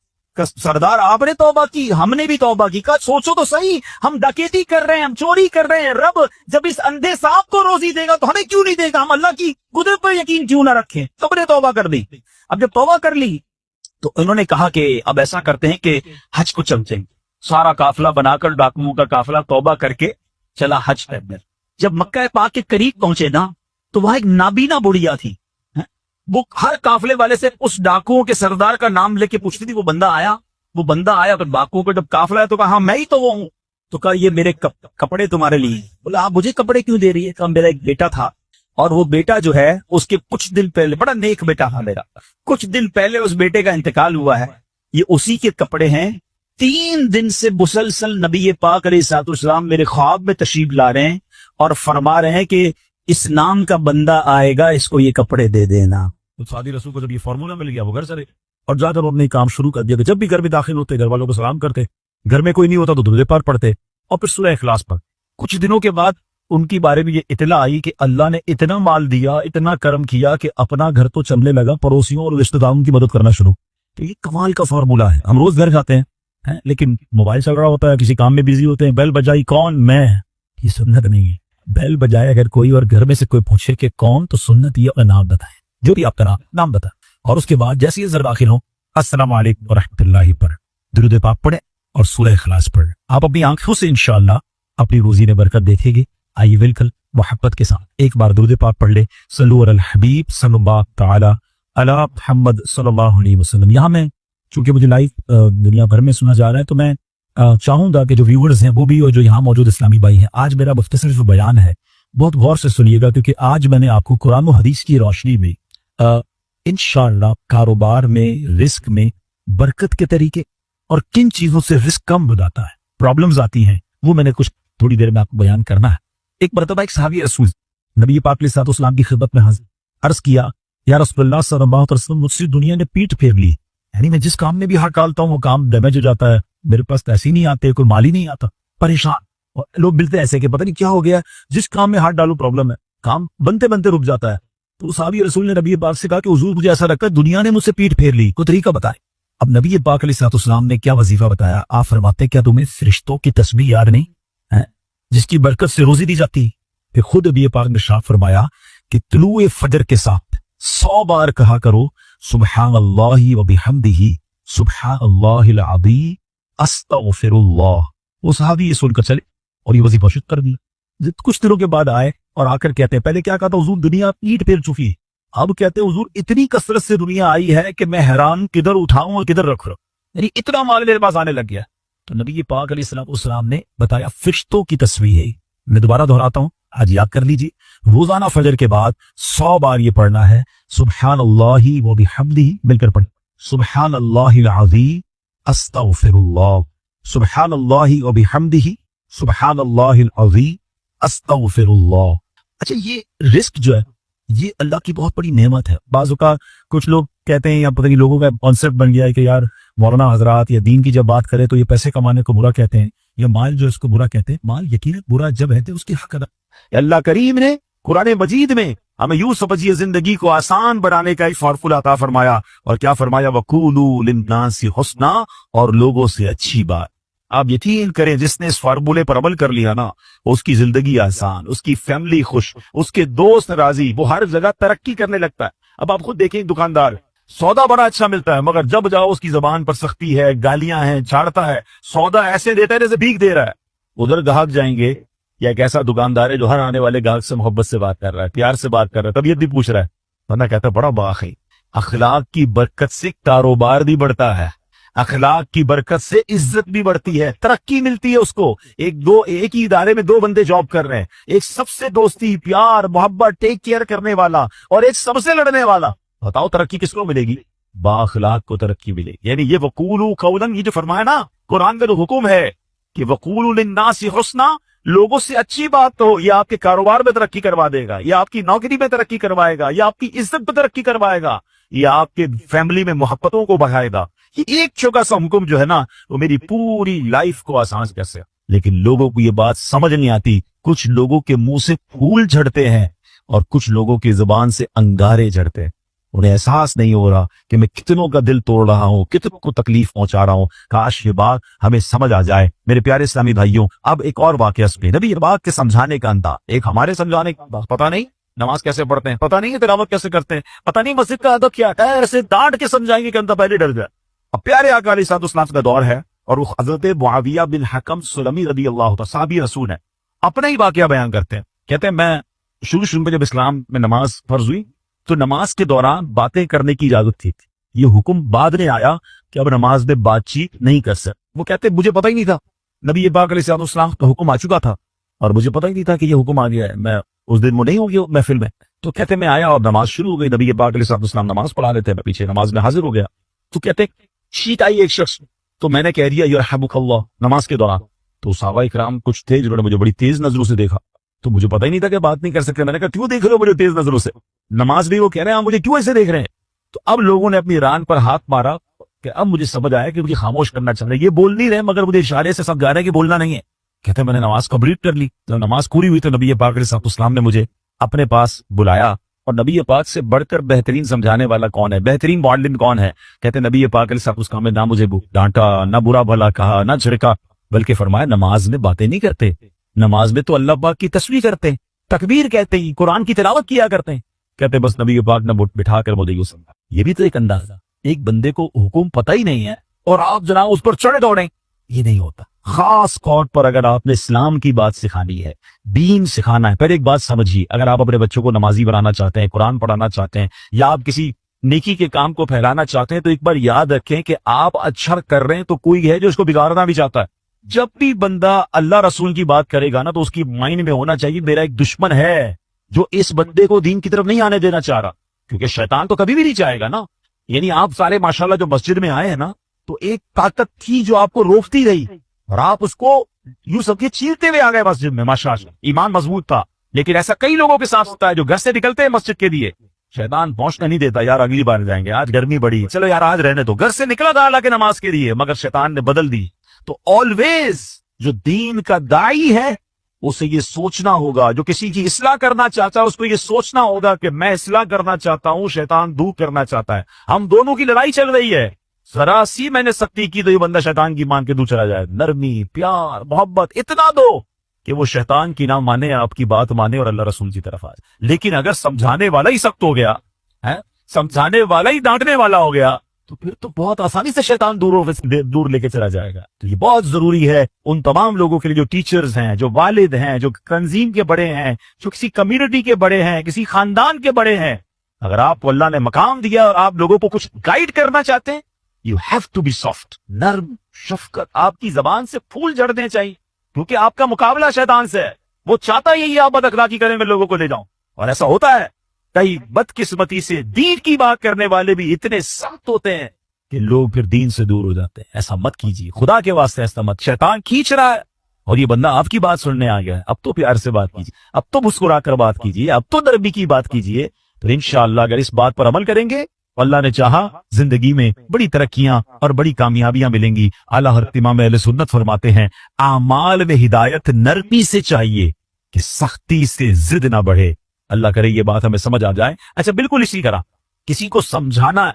سردار آپ نے توبہ کی, ہم نے بھی توبہ کی. کہا سوچو تو صحیح, ہم ڈکیتی کر رہے ہیں, ہم چوری کر رہے ہیں, رب جب اس اندھے سانپ کو روزی دے گا تو ہمیں کیوں نہیں دے گا؟ ہم اللہ کی قدرت پر یقین کیوں نہ رکھیں؟ تو ہم نے توبہ کر دی. اب جب توبہ کر لی تو انہوں نے کہا کہ اب ایسا کرتے ہیں کہ حج کو چلتے ہیں. سارا قافلہ بنا کر ڈاکوؤں کا قافلہ توبہ کر کے چلا حج کرنے. جب مکہ پاک کے قریب پہنچے نا تو وہاں ایک نابینا بڑھیا تھی, وہ ہر قافلے والے سے اس ڈاکوؤں کے سردار کا نام لے کے پوچھتی تھی. وہ بندہ آیا تو ڈاکوؤں کو جب قافلہ ہے تو کہا ہاں میں ہی تو وہ ہوں. تو کہا یہ میرے کپڑے تمہارے لیے. بولا آپ مجھے کپڑے کیوں دے رہی ہے؟ کہا میرا ایک بیٹا تھا اور وہ بیٹا جو ہے اس کے کچھ دن پہلے, بڑا نیک بیٹا تھا میرا, کچھ دن پہلے اس بیٹے کا انتقال ہوا ہے, یہ اسی کے کپڑے ہیں. 3 دن سے مسلسل نبی پاک علیہ الصلوۃ والسلام میرے خواب میں تشریف لا رہے ہیں اور فرما رہے ہیں کہ اس نام کا بندہ آئے گا, اس کو یہ کپڑے دے دینا. تو سعدی رسول کو جب یہ فارمولا مل گیا وہ گھر چلے اور جا کر انہوں نے کام شروع کر دیا کہ جب بھی گھر میں داخل ہوتے گھر والوں کو سلام کرتے, گھر میں کوئی نہیں ہوتا تو درود پاک پڑھتے اور پھر سورہ اخلاص پڑھ. کچھ دنوں کے بعد ان کی بارے میں یہ اطلاع آئی کہ اللہ نے اتنا مال دیا, اتنا کرم کیا کہ اپنا گھر تو چلنے لگا, پڑوسیوں اور رشتہ داروں کی مدد کرنا شروع. تو یہ کمال کا فارمولا ہے. ہم روز گھر جاتے ہیں لیکن موبائل چل رہا ہوتا ہے, کسی کام میں بزی ہوتے ہیں, بیل بجائی کون؟ میں. یہ سنت نہیں ہے. بیل بجائے اگر کوئی اور گھر میں سے کوئی پوچھے کہ کون, تو سنت یہ اپنا نام بتائیں, جو بھی آپ کا نام بتائیں, اور اس کے بعد جیسے یہ داخل ہو السلام علیکم ورحمۃ اللہ پر درود پاک پڑھیں اور سورہ اخلاص پڑھیں. آپ اپنی آنکھوں سے انشاءاللہ اپنی روزی نے برکت دیکھیں گے. آئیے بالکل محبت کے ساتھ ایک بار درود پاک پڑھ لے. صلو علی الحبیب صلی اللہ تعالی علی محمد صلی اللہ علیہ وسلم. یہاں میں چونکہ مجھے لائیو دنیا بھر میں سنا جا رہا ہے تو میں چاہوں گا کہ جو ویورز ہیں وہ بھی اور جو یہاں موجود اسلامی بھائی ہیں, آج میرا مختصر جو بیان ہے بہت غور سے سنیے گا, کیونکہ آج میں نے آپ کو قرآن و حدیث کی روشنی میں انشاءاللہ کاروبار میں, رزق میں برکت کے طریقے اور کن چیزوں سے رزق کم ہو جاتا ہے, پرابلمز آتی ہیں, وہ میں نے کچھ تھوڑی دیر میں آپ کو بیان کرنا ہے. ایک مرتبہ ایک صحابی رسول نبی پاک علیہ الصلوۃ والسلام کی خدمت میں حاضر، عرض کیا یا رسول اللہ صلی اللہ علیہ وسلم، مجھ سے دنیا نے پیٹ پھیر لی، یعنی میں جس کام میں بھی ہاتھ ڈالتا ہوں وہ کام ڈیمیج ہو جاتا ہے، میرے پاس پیسے نہیں آتے، کوئی مال ہی نہیں آتا، پریشان۔ اور لوگ ملتے ایسے کہ پتہ نہیں کیا ہو گیا، جس کام میں ہاتھ ڈالو پرابلم ہے، کام بنتے بنتے رک جاتا ہے۔ تو صحابی رسول نے نبی پاک سے کہا کہ حضور مجھے ایسا لگتا ہے دنیا نے مجھ سے پیٹ پھیر لی، کوئی طریقہ بتائیں۔ اب نبی پاک علیہ الصلوۃ والسلام نے کیا وظیفہ بتایا، آپ فرماتے کیا تمہیں فرشتوں کی تسبیح یاد نہیں ہے جس کی برکت سے روزی دی جاتی؟ پھر خود نبی پاک نے ارشاد فرمایا کہ طلوع فجر کے ساتھ 100 بار کہا کرو سبحان اللہ و بحمدہ سبحان اللہ العظیم استغفر اللہ۔ وہ صحابی یہ سن کر چلے اور یہ وظیفہ شروع کر دیا۔ کچھ دنوں کے بعد آئے اور آ کر کہتے ہیں پہلے کیا کہا تھا حضور دنیا پیٹ پھیر چکی ہے، اب کہتے ہیں حضور اتنی کثرت سے دنیا آئی ہے کہ میں حیران کدھر اٹھاؤں اور کدھر رکھ رہا ہوں، یعنی اتنا مال میرے پاس آنے لگ گیا۔ تو نبی پاک علیہ السلام والسلام نے بتایا فرشتوں کی تسبیح ہے۔ میں دوبارہ دہراتا ہوں، آج یاد کر لیجیے، روزانہ فجر کے بعد 100 بار یہ پڑھنا ہے سبحان اللہ و بحمدہ، مل کر پڑھ سبحان اللہ العظیم استغفر اللہ، سبحان اللہ و بحمدہ سبحان اللہ العظیم استغفر اللہ۔ اچھا یہ رزق جو ہے یہ اللہ کی بہت بڑی نعمت ہے۔ بعض اوقات کچھ لوگ کہتے ہیں یا پتہ نہیں لوگوں کا کانسیپٹ بن گیا ہے کہ یار مولانا حضرات یا دین کی جب بات کرے تو یہ پیسے کمانے کو برا کہتے ہیں یا مال جو اس کو برا کہتے ہیں۔ مال یقیناً برا جب ہے تو اس کی حق ادا۔ اللہ کریم نے قرآن مجید میں ہمیں یوں سمجھیے زندگی کو آسان بنانے کا ایک فارمولا عطا فرمایا، اور کیا فرمایا وَقُولُوا لِلنَّاسِ حُسْنًا، اور لوگوں سے اچھی بات۔ آپ یقین کریں جس نے اس فارمولے پر عمل کر لیا نا اس کی زندگی آسان، اس کی فیملی خوش، اس کے دوست راضی، وہ ہر جگہ ترقی کرنے لگتا ہے۔ اب آپ خود دیکھیں دکاندار سودا بڑا اچھا ملتا ہے مگر جب جاؤ اس کی زبان پر سختی ہے، گالیاں ہیں، چھاڑتا ہے، سودا ایسے دیتا ہے جیسے بھیک دے رہا ہے۔ ادھر گاہک جائیں گے یا ایک ایسا دکاندار ہے جو ہر آنے والے گاہک سے محبت سے بات کر رہا ہے، پیار سے بات کر رہا ہے، طبیعت بھی پوچھ رہا ہے، ورنہ کہتا ہے بڑا باخی۔ اخلاق کی برکت سے کاروبار بھی بڑھتا ہے، اخلاق کی برکت سے عزت بھی بڑھتی ہے، ترقی ملتی ہے اس کو۔ ایک ہی ادارے میں 2 بندے جاب کر رہے ہیں، ایک سب سے دوستی، پیار، محبت، ٹیک کیئر کرنے والا اور ایک سب سے لڑنے والا، بتاؤ ترقی کس کو ملے گی؟ با اخلاق کو ترقی ملے گی۔ یعنی یہ وقولوا قولا، یہ جو فرمایا نا قرآن کا جو حکم ہے کہ وقولوا للناس حسنا، لوگوں سے اچھی بات تو یہ آپ کے کاروبار میں ترقی کروا دے گا، یہ آپ کی نوکری میں ترقی کروائے گا، یہ آپ کی عزت میں ترقی کروائے گا، یہ آپ کے فیملی میں محبتوں کو بڑھائے گا۔ یہ ایک چھوٹا سا حکم جو ہے نا وہ میری پوری لائف کو آسان کر سکتا۔ لیکن لوگوں کو یہ بات سمجھ نہیں آتی، کچھ لوگوں کے منہ سے پھول جھڑتے ہیں اور کچھ لوگوں کی زبان سے انگارے جھڑتے ہیں۔ انہیں احساس نہیں ہو رہا کہ میں کتنوں کا دل توڑ رہا ہوں، کتنوں کو تکلیف پہنچا رہا ہوں۔ کاش یہ بات ہمیں سمجھ آ جائے۔ میرے پیارے اسلامی بھائیوں، اب ایک اور واقعہ سنیں۔ نبی یہ بات کے سمجھانے کا انداز، ایک ہمارے سمجھانے کا انداز، پتہ نہیں نماز کیسے پڑھتے ہیں، پتہ نہیں تلاوت کیسے کرتے ہیں، پتہ نہیں مسجد کا ادب کیا ہے، ایسے ڈانٹ کے سمجھائیں گے کہ اندر پہلے ڈر جائے۔ اب پیارے آقا علیہ الصلوۃ والسلام کا دور ہے اور وہ حضرت معاویہ بن حکم سلمی رضی اللہ عنہ صحابی رسول ہیں، اپنا ہی واقعہ بیان کرتے ہیں۔ کہتے ہیں میں شروع میں جب اسلام میں نماز فرض ہوئی تو نماز کے دوران باتیں کرنے کی اجازت تھی۔ یہ حکم بعد میں آیا کہ اب نماز میں بات چیت نہیں کر سکتے۔ وہ کہتے مجھے پتہ ہی نہیں تھا، نبی پاک علیہ الصلوۃ والسلام کا حکم آ چکا تھا اور مجھے پتہ ہی نہیں تھا کہ یہ حکم آ گیا ہے، میں اس دن وہ نہیں ہو گیا محفل میں۔ تو کہتے میں آیا اور نماز شروع ہو گئی، نبی پاک علیہ الصلوۃ والسلام نماز پڑھا رہے تھے، میں پیچھے نماز میں حاضر ہو گیا۔ تو کہتے شیٹ آئی ایک شخص، تو میں نے کہہ دیا یرحمک اللہ نماز کے دوران۔ تو صحابہ اکرام کچھ تھے جنہوں نے مجھے بڑی تیز نظروں سے دیکھا، تو مجھے پتہ ہی نہیں تھا کہ بات نہیں کر سکتے۔ میں نے کہا کیوں دیکھ رہے ہو مجھے تیز نظروں سے؟ نماز بھی وہ کہہ رہے ہیں آپ مجھے کیوں ایسے دیکھ رہے ہیں؟ تو اب لوگوں نے اپنی ران پر ہاتھ مارا کہ اب مجھے سمجھ آیا کہ مجھے خاموش کرنا چاہ رہے ہیں، یہ بول نہیں رہے مگر مجھے اشارے سے سمجھا رہے ہیں کہ بولنا نہیں ہے۔ کہتے ہیں میں نے نماز کمپلیٹ کر لی، جب نماز پوری ہوئی تو نبی پاک علیہ الصلوۃ والسلام نے مجھے اپنے پاس بلایا، اور نبی پاک سے بڑھ کر بہترین سمجھانے والا کون ہے، بہترین معلم کون ہے؟ کہتے ہیں نبی پاک علیہ الصلوۃ والسلام نے نہ مجھے ڈانٹا، نہ برا بھلا کہا، نہ جھڑکا، بلکہ فرمایا نماز میں باتیں نہیں کرتے، نماز میں تو اللہ پاک کی تسبیح کرتے ہیں، تکبیر کہتے ہیں، قرآن کی تلاوت کیا کرتے ہیں۔ کہتے بس نبی پاک نے بٹھا کر مجھے یوں سمجھا۔ یہ بھی تو ایک اندازہ، ایک بندے کو حکم پتہ ہی نہیں ہے اور آپ جناب اس پر چڑھے دوڑیں، یہ نہیں ہوتا۔ خاص طور پر اگر آپ نے اسلام کی بات سکھانی ہے، دین سکھانا ہے، پہلے ایک بات سمجھیے، اگر آپ اپنے بچوں کو نمازی بنانا چاہتے ہیں، قرآن پڑھانا چاہتے ہیں، یا آپ کسی نیکی کے کام کو پھیلانا چاہتے ہیں، تو ایک بار یاد رکھیں کہ آپ اچھا کر رہے ہیں تو کوئی ہے جو اس کو بگاڑنا بھی چاہتا ہے۔ جب بھی بندہ اللہ رسول کی بات کرے گا نا تو اس کی مائنڈ میں ہونا چاہیے میرا ایک دشمن ہے جو اس بندے کو دین کی طرف نہیں آنے دینا چاہ رہا، کیونکہ شیطان تو کبھی بھی نہیں چاہے گا نا۔ یعنی آپ سارے ماشاءاللہ جو مسجد میں آئے ہیں نا، تو ایک طاقت تھی جو آپ کو روکتی رہی اور آپ اس کو یوں سب کے چیرتے ہوئے آ گئے مسجد میں، ماشاءاللہ ایمان مضبوط تھا، لیکن ایسا کئی لوگوں کے ساتھ ہوتا ہے جو گھر سے نکلتے ہیں مسجد کے لیے، شیطان پہنچنے نہیں دیتا، یار اگلی بار جائیں گے، آج گرمی بڑی، چلو یار آج رہنے دو، گھر سے نکلا تھا اللہ کے نماز کے لیے، مگر شیطان نے بدل دی۔ تو آلویز جو دین کا داعی ہے اسے یہ سوچنا ہوگا، جو کسی کی اصلاح کرنا چاہتا ہے اس کو یہ سوچنا ہوگا کہ میں اصلاح کرنا چاہتا ہوں، شیطان دور کرنا چاہتا ہے، ہم دونوں کی لڑائی چل رہی ہے، ذرا سی میں نے سختی کی تو یہ بندہ شیطان کی مان کے دور چلا جائے۔ نرمی، پیار، محبت اتنا دو کہ وہ شیطان کی نہ مانے، آپ کی بات مانے اور اللہ رسول کی طرف آئے۔ لیکن اگر سمجھانے والا ہی سخت ہو گیا، سمجھانے والا ہی ڈانٹنے والا ہو گیا، تو پھر تو بہت آسانی سے شیطان دور لے کے چلا جائے گا۔ تو یہ بہت ضروری ہے ان تمام لوگوں کے لیے جو ٹیچرز ہیں، جو والد ہیں، جو تنظیم کے بڑے ہیں، جو کسی کمیونٹی کے بڑے ہیں، کسی خاندان کے بڑے ہیں، اگر آپ کو اللہ نے مقام دیا اور آپ لوگوں کو کچھ گائیڈ کرنا چاہتے ہیں، you have to be soft, نرم، شفقت، آپ کی زبان سے پھول جھڑنے چاہیے، کیونکہ آپ کا مقابلہ شیطان سے ہے، وہ چاہتا یہی آپ بد اخلاقی کریں، میں لوگوں کو لے جاؤں، اور ایسا ہوتا ہے۔ کئی بدقسمتی سے دین کی بات کرنے والے بھی اتنے سخت ہوتے ہیں کہ لوگ پھر دین سے دور ہو جاتے ہیں۔ ایسا مت کیجیے، خدا کے واسطے ایسا مت، شیطان کھینچ رہا ہے اور یہ بندہ آپ کی بات سننے آ گیا ہے، اب تو پیار سے بات کیجیے، اب تو مسکرا کر بات کیجیے، اب تو نرمی کی بات کیجیے، تو انشاءاللہ اگر اس بات پر عمل کریں گے، اللہ نے چاہا زندگی میں بڑی ترقیاں اور بڑی کامیابیاں ملیں گی۔ اعلیٰ حضرت امام اہل سنت فرماتے ہیں، اعمال میں ہدایت نرمی سے چاہیے کہ سختی سے ضد نہ بڑھے۔ اللہ کرے یہ بات ہمیں سمجھ آ جائے۔ اچھا، بالکل اسی طرح کسی کو سمجھانا،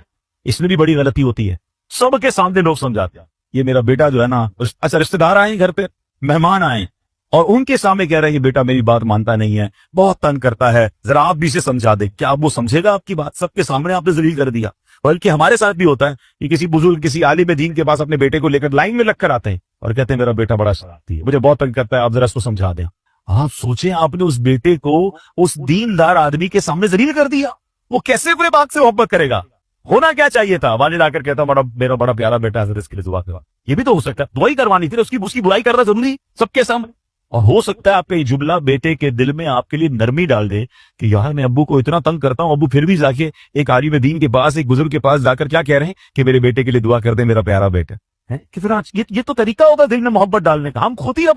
اس میں بھی بڑی غلطی ہوتی ہے، سب کے سامنے لوگ سمجھاتے ہیں، یہ میرا بیٹا جو ہے نا، اچھا رشتہ دار آئے گھر پہ، مہمان آئے اور ان کے سامنے کہہ رہے ہیں یہ بیٹا میری بات مانتا نہیں ہے، بہت تنگ کرتا ہے، ذرا آپ بھی اسے سمجھا دیں۔ کیا وہ سمجھے گا آپ کی بات؟ سب کے سامنے آپ نے ذلیل کر دیا۔ بلکہ ہمارے ساتھ بھی ہوتا ہے کہ کسی بزرگ، کسی عالم دین کے پاس اپنے بیٹے کو لے کر لائن میں لگ کر آتے ہیں اور کہتے ہیں میرا بیٹا بڑا شرارتی ہے، مجھے بہت تنگ کرتا ہے، آپ ذرا اس کو سمجھا دیں۔ آپ سوچیں، آپ نے اس بیٹے کو اس دیندار آدمی کے سامنے ذلیل کر دیا، وہ کیسے اپنے باپ سے محبت کرے گا؟ ہونا کیا چاہیے تھا، والد آ کر کہتا میرا بڑا پیارا بیٹا ہے، اس کے لیے دعا کروا، یہ بھی تو ہو سکتا ہے، دعائی کروانی تھی، اس کی برائی کرنا ضروری سب کے سامنے۔ اور ہو سکتا ہے آپ کا یہ جملہ بیٹے کے دل میں آپ کے لیے نرمی ڈال دے کہ یار میں ابو کو اتنا تنگ کرتا ہوں، ابو پھر بھی جا کے ایک عالم دین کے پاس، ایک بزرگ کے پاس جا کر کیا کہہ رہے ہیں کہ میرے بیٹے کے لیے دعا کر دے، میرا پیارا بیٹا ہے۔ کہ پھر یہ تو طریقہ ہوتا ہے دل میں محبت ڈالنے کا، ہم خود ہی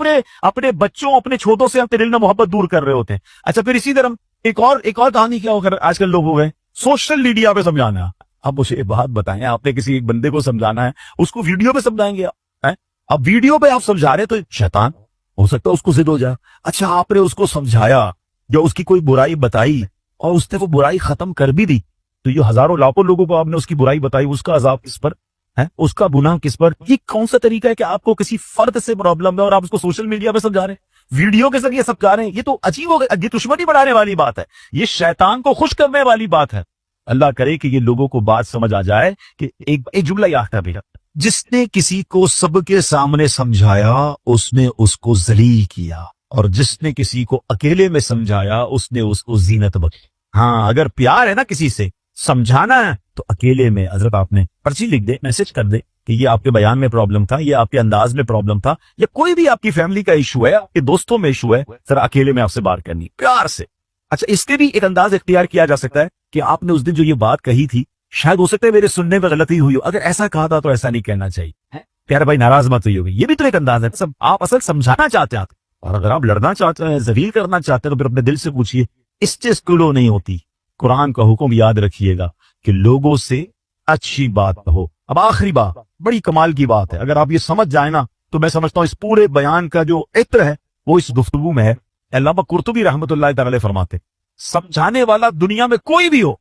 اپنے بچوں، اپنے چھوٹوں سے اپنے دل میں محبت دور کر رہے ہوتے ہیں۔ اچھا، پھر اسی طرح ایک اور کہانی کیا ہو کر آج کل لوگ ہو گئے سوشل میڈیا پہ سمجھانا۔ اب مجھے ایک بات بتائیں، آپ نے کسی ایک بندے کو سمجھانا ہے، اس کو ویڈیو پہ سمجھائیں گے آپ؟ اب ویڈیو پہ آپ سمجھا رہے تو شیطان ہو سکتا ہے اس کو ضد ہو جائے۔ اچھا، آپ نے اس کو سمجھایا، جو اس کی کوئی برائی بتائی اور اس نے وہ برائی ختم کر بھی دی، تو یہ ہزاروں لاکھوں لوگوں کو آپ نے اس کی برائی بتائی، اس کا عذاب کس پر ہے، اس کا گناہ کس پر؟ یہ کون سا طریقہ ہے کہ آپ کو کسی فرد سے پرابلم ہے اور آپ اس کو سوشل میڈیا پہ سمجھا رہے ہیں، ویڈیو کے ذریعے سمجھا رہے ہیں؟ یہ تو عجیب ہو گیا، یہ دشمنی بڑھانے والی بات ہے، یہ شیطان کو خوش کرنے والی بات ہے۔ اللہ کرے کہ یہ لوگوں کو بات سمجھ آ جائے کہ ایک جملہ یاد ہے بھیا، جس نے کسی کو سب کے سامنے سمجھایا اس نے اس کو ذلیل کیا، اور جس نے کسی کو اکیلے میں سمجھایا اس نے اس کو زینت بخشی۔ ہاں، اگر پیار ہے نا کسی سے، سمجھانا ہے تو اکیلے میں حضرت آپ نے پرچی لکھ دے، میسج کر دے کہ یہ آپ کے بیان میں پرابلم تھا، یہ آپ کے انداز میں پرابلم تھا، یا کوئی بھی آپ کی فیملی کا ایشو ہے، آپ کے دوستوں میں ایشو ہے، ذرا اکیلے میں آپ سے بات کرنی پیار سے۔ اچھا، اس کے بھی ایک انداز اختیار کیا جا سکتا ہے کہ آپ نے اس دن جو یہ بات کہی تھی، شاید ہو سکتا ہے میرے سننے میں غلطی ہوئی ہو، اگر ایسا کہا تھا تو ایسا نہیں کہنا چاہیے، پیارے بھائی ناراض مت ہوئی ہوگی، یہ بھی تو ایک انداز ہے۔ سب آپ اصل سمجھانا چاہتے ہیں، اور اگر آپ لڑنا چاہتے ہیں، ذلیل کرنا چاہتے ہیں، تو پھر اپنے دل سے پوچھیے، اس سے سکولو نہیں ہوتی۔ قرآن کا حکم یاد رکھیے گا کہ لوگوں سے اچھی بات کہو۔ اب آخری بات، بڑی کمال کی بات ہے، اگر آپ یہ سمجھ جائیں نا تو میں سمجھتا ہوں اس پورے بیان کا جو عطر ہے وہ اس گفتگو میں ہے۔ علامہ قرطبی رحمۃ اللہ تعالی فرماتے، سمجھانے والا دنیا میں کوئی بھی ہو،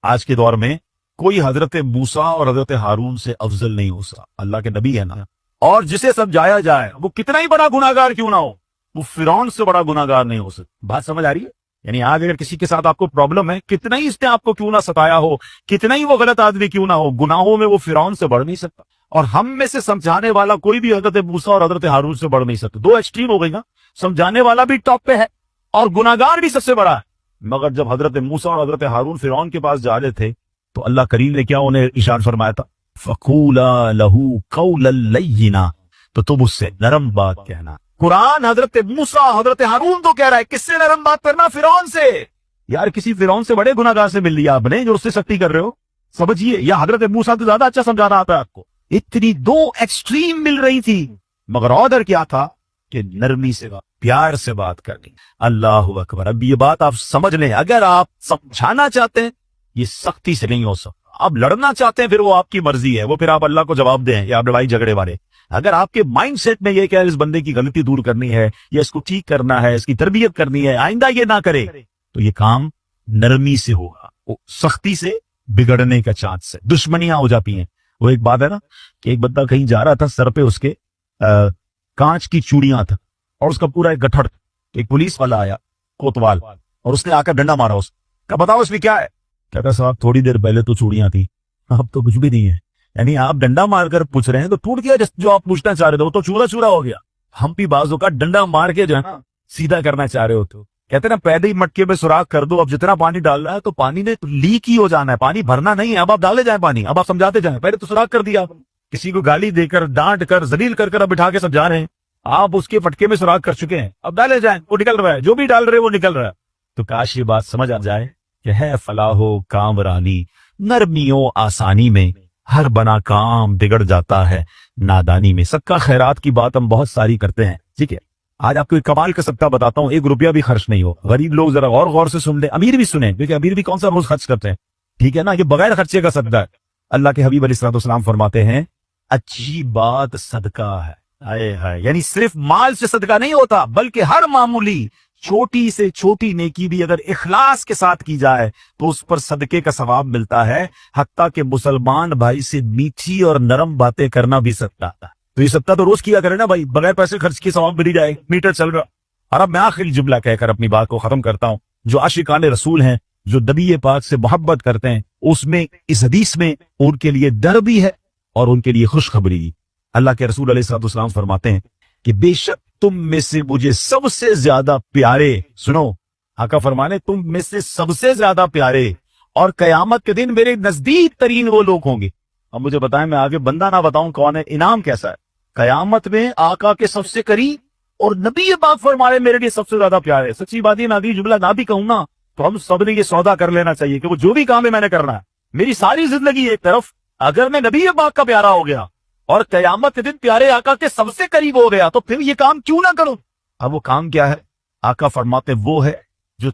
آج کے دور میں کوئی حضرت موسیٰ اور حضرت ہارون سے افضل نہیں ہو سکتا، اللہ کے نبی ہے نا، اور جسے سمجھایا جائے وہ کتنا ہی بڑا گناہگار کیوں نہ ہو، وہ فرعون سے بڑا گناہگار نہیں ہو سکتا۔ بات سمجھ آ رہی ہے؟ یعنی آج اگر کسی کے ساتھ آپ کو پرابلم ہے، کتنا ہی اس نے آپ کو کیوں نہ ستایا ہو، کتنا ہی وہ غلط آدمی کیوں نہ ہو، گناہوں میں وہ فرعون سے بڑھ نہیں سکتا۔ اور ہم میں سے سمجھانے والا کوئی بھی حضرت موسیٰ اور حضرت ہارون سے بڑھ نہیں سکتا۔ دو ایکسٹریم ہو گئی نا، سمجھانے والا بھی ٹاپ پہ ہے اور گناہگار بھی سب سے بڑا ہے۔ مگر جب حضرت موسیٰ اور حضرت ہارون فرعون کے پاس جا رہے تھے تو اللہ کریم نے کیا انہیں ارشاد فرمایا تھا، فَقُولَا لَهُ قَوْلًا لَيِّنًا، تو تم اس سے نرم بات کہنا۔ قرآن حضرت موسیٰ حضرت ہارون تو کہہ رہا ہے، کس سے نرم بات کرنا؟ فرعون سے۔ یار کسی فرعون سے بڑے گناہگار سے مل لیا آپ نے جو اس سے سختی کر رہے ہو، سمجھیے، یا حضرت موسیٰ تو زیادہ اچھا سمجھانا آتا ہے آپ کو۔ اتنی دو ایکسٹریم مل رہی تھی، مگر آرڈر کیا تھا کہ نرمی سے بات، پیار سے بات کرنی. اللہ اکبر. اب یہ بات آپ سمجھ لیں، اگر آپ سمجھانا چاہتے ہیں یہ سختی سے نہیں ہو سکتا. آپ لڑنا چاہتے ہیں پھر وہ آپ کی مرضی ہے، وہ پھر آپ اللہ کو جواب دیں یا آپ لڑائی جھگڑے والے. اگر آپ کے مائنڈ سیٹ میں یہ کہ اس بندے کی غلطی دور کرنی ہے یا اس کو ٹھیک کرنا ہے، اس کی تربیت کرنی ہے، آئندہ یہ نہ کرے، تو یہ کام نرمی سے ہوگا. وہ سختی سے بگڑنے کا چانس ہے، دشمنیاں ہو جاتی ہیں. وہ ایک بات ہے نا کہ ایک بندہ کہیں جا رہا تھا، سر پہ اس کے کانچ کی چوڑیاں تھا اور اس کا پورا ایک گٹھڑ. ایک پولیس والا آیا کوتوال اور اس نے آ کر ڈنڈا مارا. اس کا بتاؤ اس میں کیا ہے؟ کہتا صاحب تھوڑی دیر پہلے تو چوڑیاں تھی، اب تو کچھ بھی نہیں ہے. یعنی آپ ڈنڈا مار کر پوچھ رہے ہیں تو ٹوٹ گیا جو آپ پوچھنا چاہ رہے تھے، وہ تو چورا چورا ہو گیا. ہم بھی بازوں کا ڈنڈا مار کے جو ہے نا سیدھا کرنا چاہ رہے ہوتے. کہتے ہیں نا پیدے ہی مٹکے میں سوراخ کر دو. اب جتنا پانی ڈال رہا ہے تو پانی نے لیک ہی ہو جانا ہے، پانی بھرنا نہیں ہے. اب آپ ڈالے جائیں پانی، اب آپ سمجھاتے جائیں. پہلے تو سوراخ کر دیا، کسی کو گالی دے کر ڈانٹ کر ذلیل کر اب بٹھا کے سمجھا رہے ہیں. آپ اس کے پٹکے میں سوراخ کر چکے ہیں، اب ڈالے جائیں. وہ نکل رہا ہے، جو بھی ڈال رہے وہ نکل رہا ہے. تو کاش یہ بات سمجھ آ جائے کہ ہے فلاح و کامرانی نرمی و آسانی میں، ہر بنا کام بگڑ جاتا ہے نادانی میں. صدقہ خیرات کی بات ہم بہت ساری کرتے ہیں، ٹھیک ہے. آج آپ کو ایک کمال کا صدقہ بتاتا ہوں، 1 روپیہ بھی خرچ نہیں ہو. غریب لوگ ذرا غور سے سن لیں، امیر بھی سنیں، کیونکہ امیر بھی کون سا روز خرچ کرتے ہیں، ٹھیک ہے نا. یہ بغیر خرچے کا صدقہ ہے. اللہ کے حبیب علیہ الصلوۃ والسلام فرماتے ہیں اچھی بات صدقہ ہے. یعنی صرف مال سے صدقہ نہیں ہوتا، بلکہ ہر معمولی چھوٹی سے چھوٹی نیکی بھی اگر اخلاص کے ساتھ کی جائے تو اس پر صدقے کا ثواب ملتا ہے. حتیٰ کہ مسلمان بھائی سے میٹھی اور نرم باتیں کرنا بھی صدقہ ہے. تو یہ صدقہ تو روز کیا کرے نا بھائی، بغیر پیسے خرچ کے ثواب مل جائے. میٹر چل رہا. اور اب میں آخری جملہ کہہ کر اپنی بات کو ختم کرتا ہوں. جو عاشقان رسول ہیں، جو نبی پاک سے محبت کرتے ہیں، اس میں اس حدیث میں ان کے لیے ڈر بھی ہے اور ان کے لیے خوشخبری. اللہ کے رسول علیہ الصلوۃ والسلام فرماتے ہیں کہ بے شک تم میں سے مجھے سب سے زیادہ پیارے، سنو آقا فرمانے تم میں سے سب سے زیادہ پیارے اور قیامت کے دن میرے نزدیک ترین وہ لوگ ہوں گے. اب مجھے بتائیں، میں آگے بندہ نہ بتاؤں کون ہے، انعام کیسا ہے. قیامت میں آقا کے سب سے قریب اور نبی پاک فرمائے میرے لیے سب سے زیادہ پیارے. سچی بات ہے، میں اگلی جملہ نہ بھی کہوں نا تو ہم سب نے یہ سودا کر لینا چاہیے کہ وہ جو بھی کام ہے میں نے کرنا ہے. میری ساری زندگی ایک طرف، اگر میں نبی پاک کا پیارا ہو گیا اور قیامت کے دن پیارے آقا کے سب سے قریب ہو گیا تو پھر یہ کام کیوں نہ کروں. اب وہ کام کیا ہے؟ آقا فرماتے وہ ہے جو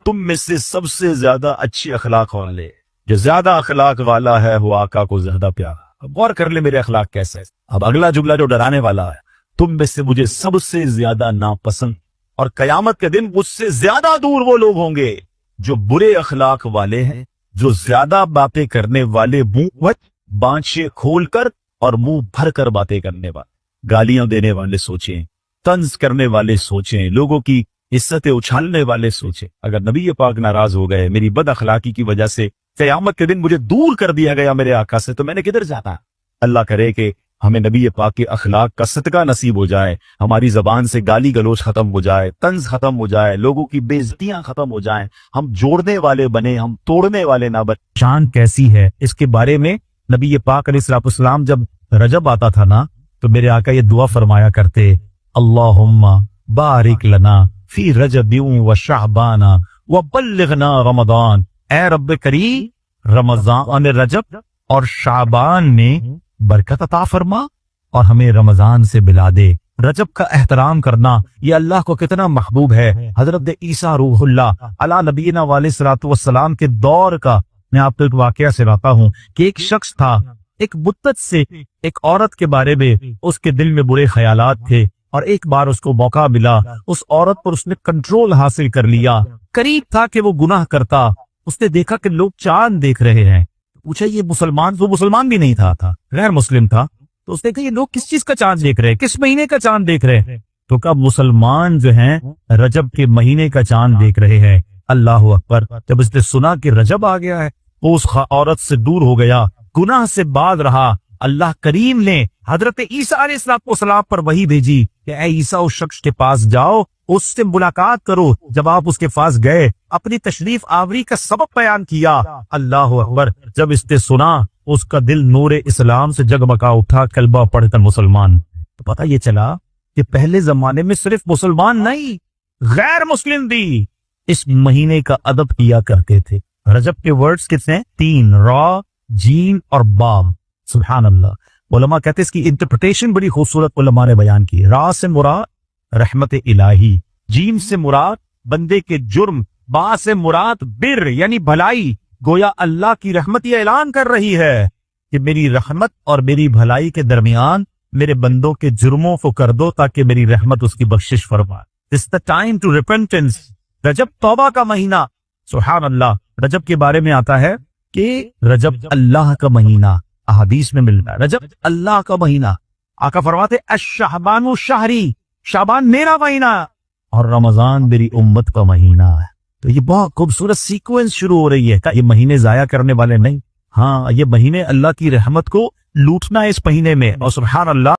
تم میں سے سب سے زیادہ اچھے اخلاق والے، جو زیادہ اخلاق والا ہے وہ آقا کو زیادہ پیارا. اب غور کر لے میرے اخلاق کیسے ہے. اب اگلا جملہ جو ڈرانے والا ہے، تم میں سے مجھے سب سے زیادہ ناپسند اور قیامت کے دن مجھ سے زیادہ دور وہ لوگ ہوں گے جو برے اخلاق والے ہیں، جو زیادہ باتیں کرنے والے، منہ بانچے کھول کر اور منہ بھر کر باتیں کرنے والے، گالیاں دینے والے سوچیں، طنز کرنے والے سوچیں، لوگوں کی عزتیں اچھالنے والے سوچیں. اگر نبی پاک ناراض ہو گئے میری بد اخلاقی کی وجہ سے، قیامت کے دن مجھے دور کر دیا گیا میرے آقا سے، تو میں نے کدھر جانا. اللہ کرے کہ ہمیں نبی پاک کے اخلاق کا صدقہ نصیب ہو جائے، ہماری زبان سے گالی گلوچ ختم ہو جائے، طنز ختم ہو جائے، لوگوں کی بے عزتیاں ختم ہو جائیں، ہم جوڑنے والے بنے، ہم توڑنے والے نہ بنے. شان کیسی ہے اس کے بارے میں نبی پاک علیہ الصلوۃ والسلام جب رجب آتا تھا نا تو میرے آقا یہ دعا فرمایا کرتے، اللہم بارک لنا فی رجب و شعبان و بلغنا رمضان. اے رب کریم رمضان، رجب اور شعبان میں برکت عطا فرما اور ہمیں رمضان سے بلا دے. رجب کا احترام کرنا یہ اللہ کو کتنا محبوب ہے. حضرت عیسیٰ روح اللہ علی نبینا علیہ الصلوۃ والسلام کے دور کا میں آپ کو ایک واقعہ سناتا ہوں کہ ایک شخص تھا، ایک مدت سے ایک عورت کے بارے میں اس کے دل میں برے خیالات تھے، اور ایک بار اس کو موقع ملا، اس عورت پر اس نے کنٹرول حاصل کر لیا. قریب تھا کہ وہ گناہ کرتا. اس نے دیکھا کہ لوگ چاند دیکھ رہے ہیں، پوچھا یہ مسلمان، وہ مسلمان بھی نہیں تھا غیر مسلم تھا. تو اس نے کہا یہ لوگ کس چیز کا چاند دیکھ رہے ہیں، کس مہینے کا چاند دیکھ رہے ہیں؟ تو کہا مسلمان جو ہیں رجب کے مہینے کا چاند دیکھ رہے ہیں. اللہ اکبر. جب اس نے سنا کہ رجب آ گیا ہے وہ اس عورت سے دور ہو گیا، گناہ سے باز رہا. اللہ کریم نے حضرت عیسیٰ علیہ السلام پر وحی بھیجی کہ اے عیسیٰ اس شخص کے پاس جاؤ، اس سے ملاقات کرو. جب آپ اس کے پاس گئے، اپنی تشریف آوری کا سبب بیان کیا. اللہ اکبر. جب اس نے سنا اس کا دل نور اسلام سے جگمگا اٹھا، کلمہ پڑھ کر مسلمان. تو پتہ یہ چلا کہ پہلے زمانے میں صرف مسلمان نہیں، غیر مسلم بھی اس مہینے کا ادب کیا کرتے تھے. رجب کے ورڈز کتنے ہیں؟ 3، را، جیم اور باب. سبحان اللہ. علماء کہتے ہیں اس کی انٹرپریٹیشن بڑی خوبصورت علماء نے بیان کی. را سے مراد رحمت الہی، جیم سے مراد بندے کے جرم، با سے مراد بر یعنی بھلائی. گویا اللہ کی رحمت یہ اعلان کر رہی ہے کہ میری رحمت اور میری بھلائی کے درمیان میرے بندوں کے جرموں کو کر دو تاکہ میری رحمت اس کی بخشش فرمائے. It's the time to repentance. رجب توبہ کا مہینہ. سبحان اللہ. رجب کے بارے میں آتا ہے کہ رجب اللہ کا مہینہ، احادیث میں ملتا ہے رجب اللہ کا مہینہ. آقا فرماتے الشعبان شہری، شعبان میرا مہینہ اور رمضان میری امت کا مہینہ ہے. تو یہ بہت خوبصورت سیکوینس شروع ہو رہی ہے کہ یہ مہینے ضائع کرنے والے نہیں، ہاں یہ مہینے اللہ کی رحمت کو لوٹنا ہے اس مہینے میں. اور سبحان اللہ